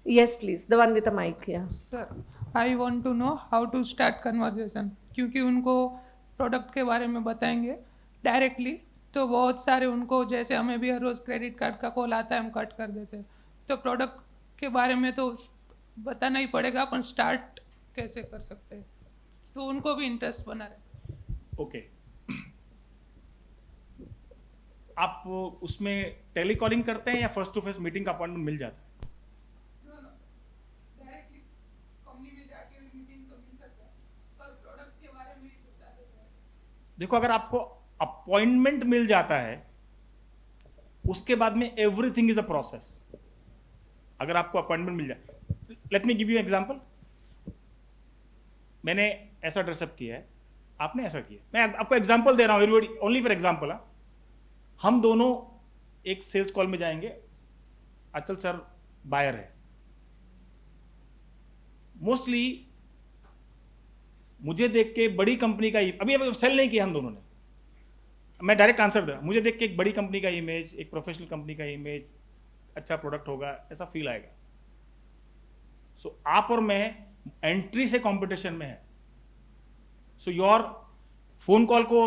Yes, please, the one with the mic. Yeah. Sir, I want to know how to start conversation, क्योंकि उनको product के बारे में बताएंगे directly, तो बहुत सारे उनको, जैसे हमें भी हर रोज़ क्रेडिट कार्ड का कॉल आता है, हम कट कर देते हैं. तो प्रोडक्ट के बारे में तो बताना ही पड़ेगा, अपन स्टार्ट कैसे कर सकते हैं, तो उनको भी इंटरेस्ट बना रहे. ओके, आप उसमें टेलीकॉलिंग करते हैं या फेस टू फेस मीटिंग का अपॉइंटमेंट मिल जाता है? डायरेक्टली कंपनी में जाके मीटिंग तो मिल सकता है, पर प्रोडक्ट के बारे में ही बता देते हैं. देखो, अगर आपको अपॉइंटमेंट मिल जाता है, उसके बाद में एवरीथिंग इज अ प्रोसेस. अगर आपको अपॉइंटमेंट मिल जाए, let me give you example. मैंने ऐसा ड्रेसअप किया है, आपने ऐसा किया. मैं आपको एग्जांपल दे रहा हूं, एवरीबॉडी ओनली फॉर एग्जांपल. हम दोनों एक सेल्स कॉल में जाएंगे. अचल सर बायर है. मोस्टली मुझे देख के बड़ी कंपनी का, अभी सेल नहीं किया हम दोनों ने, मैं डायरेक्ट आंसर दे रहा हूं. मुझे देख के एक बड़ी कंपनी का इमेज, एक प्रोफेशनल कंपनी का इमेज, अच्छा प्रोडक्ट होगा, ऐसा फील आएगा. सो आप और मैं एंट्री से कंपटीशन में है. सो योर फोन कॉल को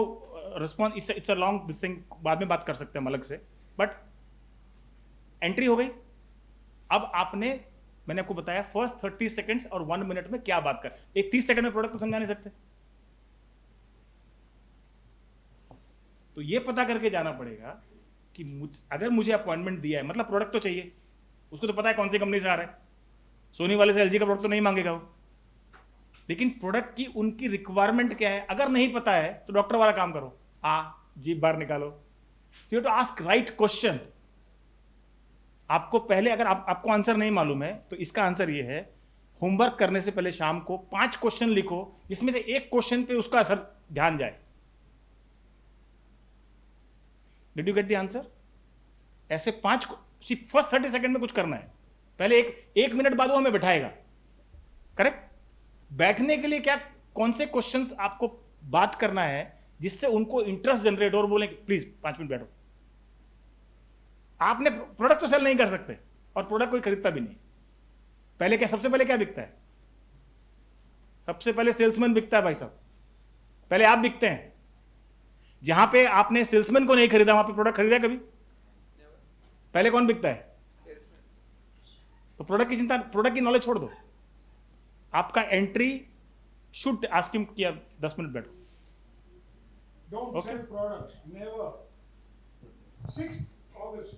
response, it's a long this thing, बाद में बात कर सकते हैं हम अलग से, बट एंट्री हो गई. अब आपने, मैंने आपको बताया फर्स्ट 30 सेकेंड्स और 1 मिनट में क्या बात कर. एक 30 सेकंड में प्रोडक्ट तो समझा नहीं सकते. तो ये पता करके जाना पड़ेगा कि अगर मुझे अपॉइंटमेंट दिया है, मतलब प्रोडक्ट तो चाहिए. उसको तो पता है कौन सी कंपनी से आ रहा है. सोनी वाले से एलजी का प्रोडक्ट तो नहीं मांगेगा वो, लेकिन प्रोडक्ट की उनकी रिक्वायरमेंट क्या है अगर नहीं पता है तो डॉक्टर वाला काम करो. जीभ बाहर निकालो. So you have to ask right questions. आपको पहले, अगर आपको आंसर नहीं मालूम है तो इसका आंसर ये है, होमवर्क करने से पहले शाम को 5 क्वेश्चन लिखो, जिसमें से एक क्वेश्चन पे उसका असर ध्यान जाए. Did you get the answer? ऐसे 5, फर्स्ट 30 सेकंड में कुछ करना है. पहले एक मिनट बाद वो हमें बैठाएगा. करेक्ट? बैठने के लिए क्या, कौन से क्वेश्चंस आपको बात करना है जिससे उनको इंटरेस्ट जनरेट हो और बोले प्लीज 5 मिनट बैठो। आपने प्रोडक्ट तो सेल नहीं कर सकते और प्रोडक्ट कोई खरीदता भी नहीं। पहले क्या, सबसे पहले क्या बिकता है? सबसे पहले सेल्समैन बिकता है भाई साहब, पहले आप बिकते हैं। जहां पे आपने सेल्समैन को नहीं खरीदा वहां पे प्रोडक्ट खरीदा कभी? पहले कौन बिकता है? तो प्रोडक्ट की चिंता, प्रोडक्ट की नॉलेज छोड़ दो। आपका एंट्री शुड आस्क हिम किया 10 मिनट बैठो। Don't Okay. sell products. Never. 6th August.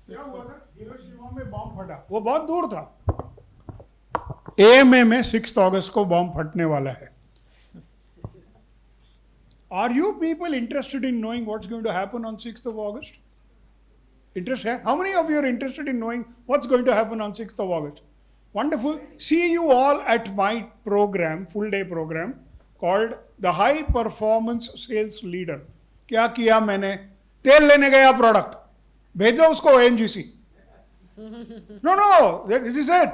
क्या हुआ था? हिरोशिमा में बॉम्ब फटा। वो बहुत दूर था। AMA में 6th August को बॉम्ब फटने वाला है। Are you people interested in knowing what's going to happen on 6th of August? Interest है? How many of you are interested in knowing what's going to happen on 6th of August? Wonderful. See you all at my program, full day program, called the High Performance Sales Leader. क्या किया मैंने? तेल लेने गया product, भेजो उसको ONGC. No, this is it.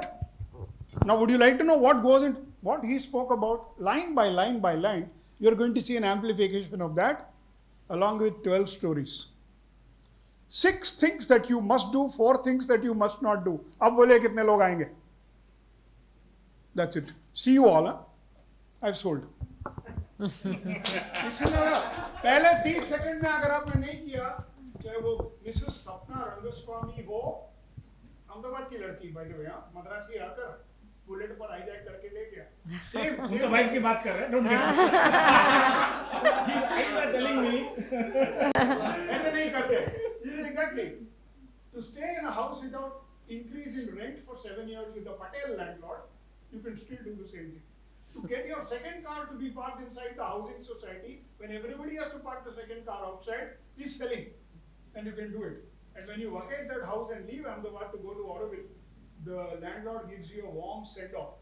Now, would you like to know what goes in, what he spoke about, line by line by line? You are going to see an amplification of that, along with 12 stories. 6 things that you must do, 4 things that you must not do. अब बोले कितने लोग आएंगे? That's it. See you all. Huh? I've sold. पहले 30 second में अगर आपने नहीं किया, चाहे वो मिसेस सपना रंगस्वामी हो, अहमदाबाद की लड़की, बाय द वे, मद्रासी आकर बुलेट पर हाईजैक करके ले गया। उनका वाइफ की बात कर रहे हैं, डोंट गेट टेलिंग मी ऐसे नहीं करते। Exactly. To stay in a house without increase in rent for 7 years with a Patel landlord, you can still do the same thing. To get your second car to be parked inside the housing society, when everybody has to park the second car outside, is selling, and you can do it. And when you vacate that house and leave Ahmedabad to go to Auroville, the landlord gives you a warm send-off.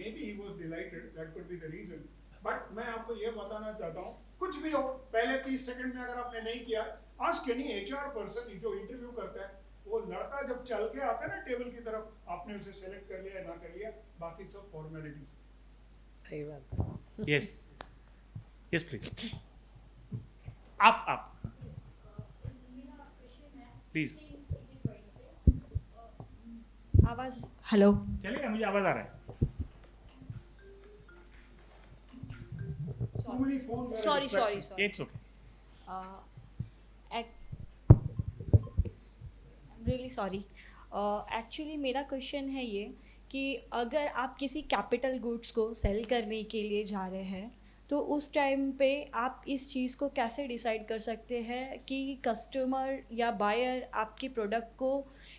Maybe he was delighted, that could be the reason. But मैं आपको ये बताना चाहता हूँ, कुछ भी हो, पहले 30 सेकंड में अगर आपने नहीं किया, ask any HR person जो इंटरव्यू करता है, वो लड़का जब चल के आता है ना टेबल की तरफ, आपने उसे सेलेक्ट कर लिया ना कर लिया, बाकी सब फॉर्मेलिटीज। सही बात है। यस यस प्लीज आप प्लीज आवाज हेलो चलेगा, मुझे आवाज आ रहा है। Sorry it's okay. Really sorry. Actually मेरा क्वेश्चन है ये कि अगर आप किसी कैपिटल गुड्स को सेल करने के लिए जा रहे हैं तो उस टाइम पे आप इस चीज़ को कैसे डिसाइड कर सकते हैं कि कस्टमर या बायर आपके प्रोडक्ट को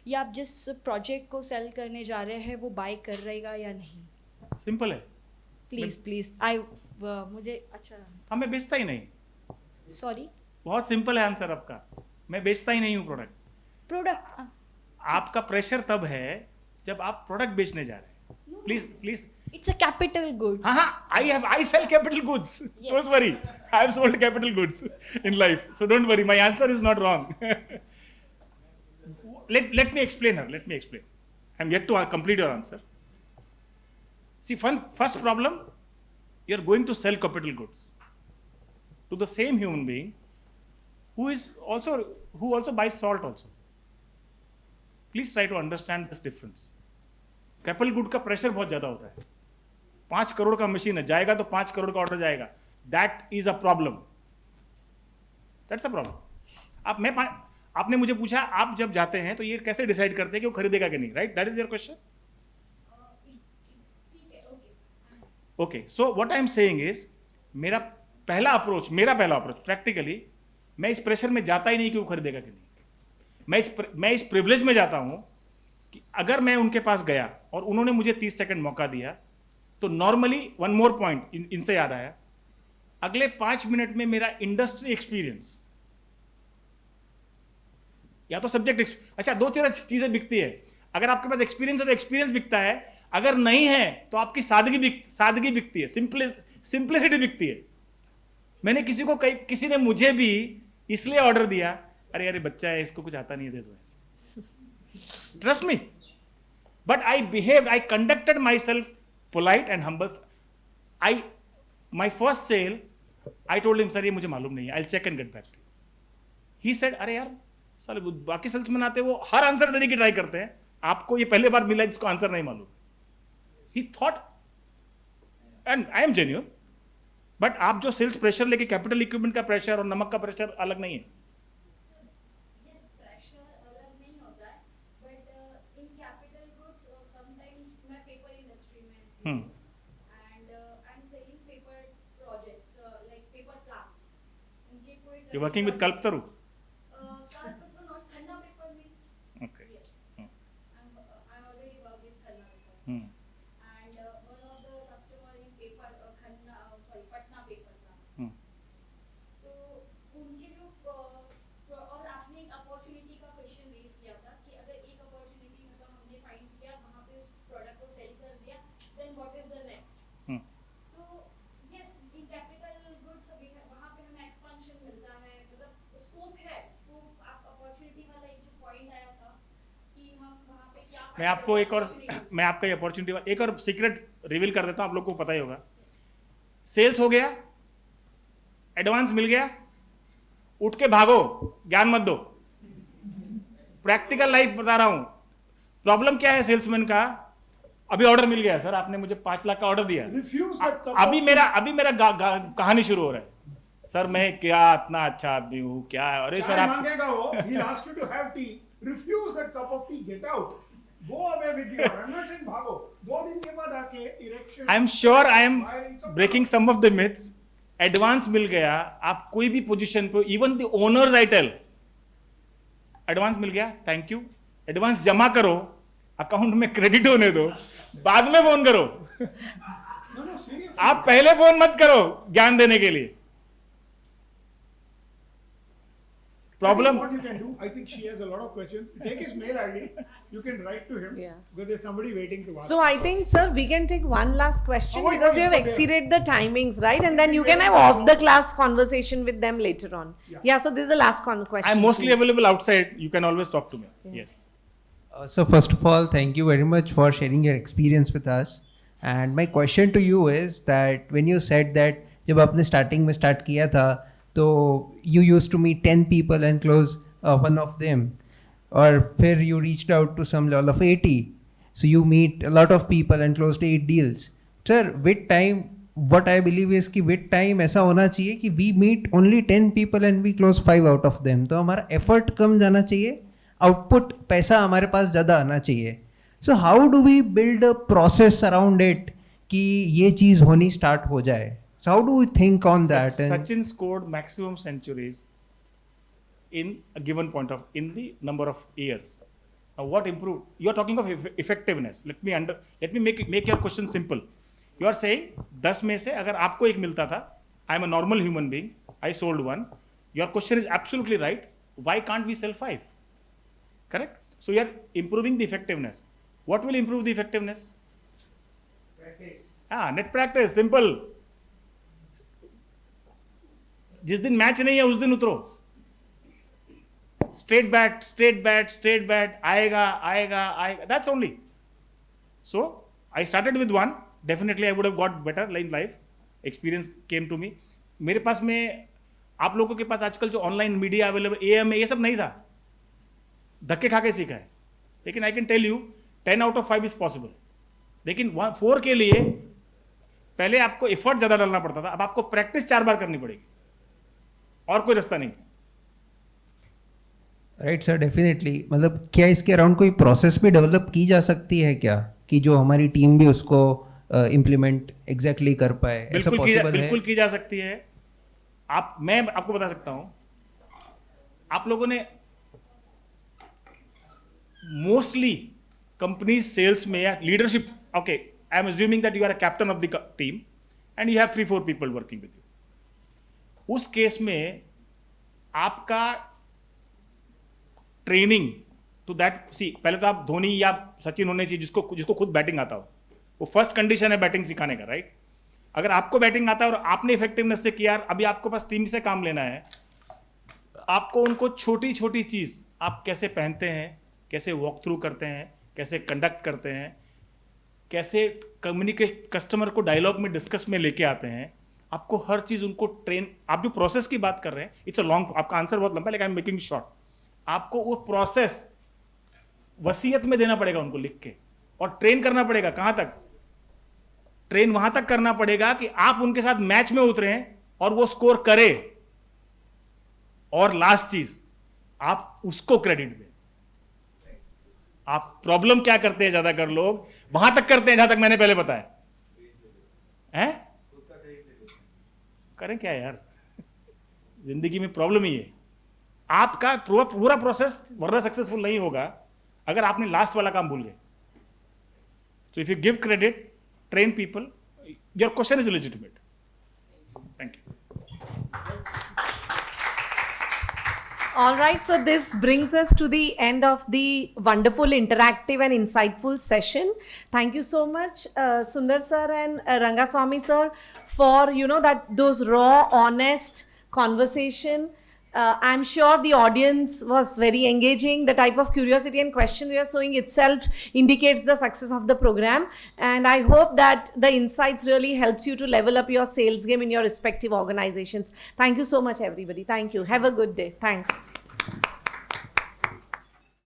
या आप जिस प्रोजेक्ट को सेल करने जा रहे हैं वो बाय कर रहेगा या नहीं? सिंपल है। प्लीज़ मुझे अच्छा मैं बेचता ही नहीं। सॉरी, बहुत सिंपल है आंसर आपका, मैं बेचता ही नहीं हूँ प्रोडक्ट। आपका प्रेशर तब है जब आप प्रोडक्ट बेचने जा रहे हैं। Please it's a capital goods. I sell capital goods. Yes. Don't worry, I have sold capital goods in life, so don't worry, my answer is not wrong. let me explain her. I'm yet to complete your answer. See, first problem, you're going to sell capital goods to the same human being who also buys salt also. Please try to understand this difference. Capital good का pressure बहुत ज्यादा होता है। 5 करोड़ का machine है, जाएगा तो 5 करोड़ का ऑर्डर जाएगा। That is a problem, that's a problem. आपने मुझे पूछा आप जब जाते हैं तो ये कैसे डिसाइड करते हैं कि वो खरीदेगा कि नहीं, right? That is your question. Okay, so what I am saying is, मेरा पहला अप्रोच प्रैक्टिकली, मैं इस प्रेशर में जाता ही नहीं कि वो खरीदेगा कि नहीं। मैं इस प्रिविलेज में जाता हूं कि अगर मैं उनके पास गया और उन्होंने मुझे 30 सेकंड मौका दिया तो नॉर्मली वन मोर पॉइंट इनसे याद आया, अगले 5 मिनट में मेरा इंडस्ट्री एक्सपीरियंस या तो सब्जेक्ट, अच्छा 2 चीजें बिकती है। अगर आपके पास एक्सपीरियंस है तो एक्सपीरियंस बिकता है, अगर नहीं है तो आपकी सादगी बिकती है, सिंप्लिसिटी बिकती है। मैंने किसी ने मुझे भी इसलिए ऑर्डर दिया, अरे बच्चा है, इसको कुछ आता नहीं है, दे दो। Trust me, but I conducted myself polite and humble. My first sale, I told him sir ये मुझे मालूम नहीं है, I check and get back to. He said अरे यार साले बाकी सेल्समैन आते हैं वो हर आंसर देने की ट्राई करते हैं, आपको ये पहले बार मिला जिसको आंसर नहीं मालूम। ही thought and I am genuine, but आप जो सेल्स प्रेशर लेके कैपिटल इक्विपमेंट का प्रेशर और नमक का प्रेशर अलग नहीं है। Yes, pressure अलग नहीं होता है, but in capital goods sometimes मैं paper industry में थी, and I'm selling paper projects like paper crafts. उनके कोई you working with Kalpataru? Kalpataru not Khanna paper means. Okay. Yes. I'm already worked with Khanna paper. And one of the customer in paper Khanna Patna paper का. तो उनके भी और आपने एक opportunity का क्वेश्चन रेज किया था कि अगर एक अपॉर्चुनिटी मतलब हमने फाइंड किया वहाँ पे उस प्रोडक्ट को सेल कर दिया, then what is the next? तो यस इन कैपिटल गुड्स वहाँ पे हमें एक्सपेंशन मिलता है, मतलब स्कोप है, स्कोप आप अपॉर्चुनिटी वाला एक जो पॉइंट आया था कि हम वहाँ पे क्या मैं आपको एक और मैं आपका ये अपॉर्चुनिटी एक और सीक्रेट रिवील कर देता हूँ, आप लोग को पता ही होगा। सेल्स हो गया, एडवांस मिल गया, उठ के भागो, ज्ञान मत दो। प्रैक्टिकल लाइफ बता रहा हूं। प्रॉब्लम क्या है सेल्समैन का? अभी ऑर्डर मिल गया सर, आपने मुझे 5 लाख का ऑर्डर दिया, अभी मेरा कहानी शुरू हो रहा है। सर मैं क्या इतना अच्छा आदमी हूं क्या है? अरे सर आप मांगेगा वो, he'll ask you to have tea, refuse that cup of tea, get out, go away with your ambition, भागो। 2 दिन के बाद आके erection. I am sure I am breaking some of the myths. Advance मिल गया, आप कोई भी पोजीशन पे, even the owners I tell, advance मिल गया, थैंक यू, एडवांस जमा करो, अकाउंट में क्रेडिट होने दो, बाद में फोन करो। आप पहले फोन मत करो ज्ञान देने के लिए। Problem What you can do, I think she has a lot of questions. Take his mail ID. You can write to him. Yeah. Because there's somebody waiting to ask. So I think, sir, we can take one last question Oh, because we have okay. exceeded the timings, right? And then you can have off the class conversation with them later on. Yeah. So this is the last question. I'm mostly please. available outside. You can always talk to me. Yes. So first of all, thank you very much for sharing your experience with us. And my question to you is that when you said that जब आपने starting में start किया था, तो you used to meet 10 people and close one of them, और फिर you reached out to some level of 80, so you meet a lot of people and closed 8 deals. Sir, with time, what I believe is कि with time ऐसा होना चाहिए कि we meet only 10 people and we close 5 out of them. तो हमारा effort कम जाना चाहिए, output पैसा हमारे पास ज़्यादा आना चाहिए. So how do we build a process around it कि ये चीज़ होनी start हो जाए? So how do we think on that? And Sachin scored maximum centuries in a given point of in the number of years. Now what improved? You are talking of effectiveness. Let me make your question simple. You are saying 10 में से अगर आपको एक मिलता था, I am a normal human being, I sold 1. Your question is absolutely right. Why can't we sell 5? Correct? So you are improving the effectiveness. What will improve the effectiveness? Practice. Net practice, simple. जिस दिन match नहीं है उस दिन उतरो, straight bat, आएगा, that's only. So I started with 1, definitely I would have got better in life, experience came to me. मेरे पास में, आप लोगों के पास आजकल जो ऑनलाइन मीडिया अवेलेबल, AM ये सब नहीं था, धक्के खा के सीखा है. लेकिन I can tell you 10 out of 5 is possible. लेकिन 4 के लिए पहले आपको एफर्ट ज़्यादा डालना पड़ता था, अब आपको प्रैक्टिस 4 बार करनी पड़ेगी, और कोई रास्ता नहीं. Right sir, definitely. मतलब क्या इसके अराउंड कोई प्रोसेस भी डेवलप की जा सकती है क्या, कि जो हमारी टीम भी उसको इम्प्लीमेंट एग्जैक्टली कर पाए? ऐसा पॉसिबल है? बिल्कुल की जा सकती है. मैं आपको बता सकता हूं, आप लोगों ने मोस्टली कंपनी सेल्स में या leadership, okay, I am assuming that you are a captain of the team and you have 3-4 people working with you. उस केस में आपका ट्रेनिंग टू दैट, सी पहले तो आप धोनी या सचिन होने चाहिए जिसको खुद बैटिंग आता हो. वो फर्स्ट कंडीशन है बैटिंग सिखाने का, राइट? अगर आपको बैटिंग आता है और आपने इफेक्टिवनेस से किया, अभी आपके पास टीम से काम लेना है, आपको उनको छोटी छोटी चीज, आप कैसे पहनते हैं, कैसे वॉक थ्रू करते हैं, कैसे कंडक्ट करते हैं, कैसे कम्युनिकेट, कस्टमर को डायलॉग में डिस्कस में लेके आते हैं, आपको हर चीज उनको ट्रेन, आप जो प्रोसेस की बात कर रहे हैं, इट्स अ लॉन्ग, आपका आंसर बहुत लंबा है लेकिन आई एम मेकिंग शॉर्ट. आपको वो प्रोसेस वसीयत में देना पड़ेगा उनको लिख के, और ट्रेन करना पड़ेगा. कहां तक ट्रेन? वहां तक करना पड़ेगा कि आप उनके साथ मैच में उतरे और वो स्कोर करे. और लास्ट चीज, आप उसको क्रेडिट दें. आप प्रॉब्लम क्या करते हैं ज्यादातर लोग, वहां तक करते हैं जहां तक मैंने पहले बताया हैं. करें क्या यार, जिंदगी में प्रॉब्लम ही है. आपका पूरा प्रोसेस वरना सक्सेसफुल नहीं होगा अगर आपने लास्ट वाला काम भूल गए. सो if you give credit, train people, your question is legitimate. Thank you. All right, so this brings us to the end of the wonderful, interactive and insightful session. Thank you so much, Sundar sir and Rangaswamy sir, for those raw, honest conversation. I'm sure the audience was very engaging. The type of curiosity and questions you are showing itself indicates the success of the program. And I hope that the insights really helps you to level up your sales game in your respective organizations. Thank you so much, everybody. Thank you. Have a good day. Thanks.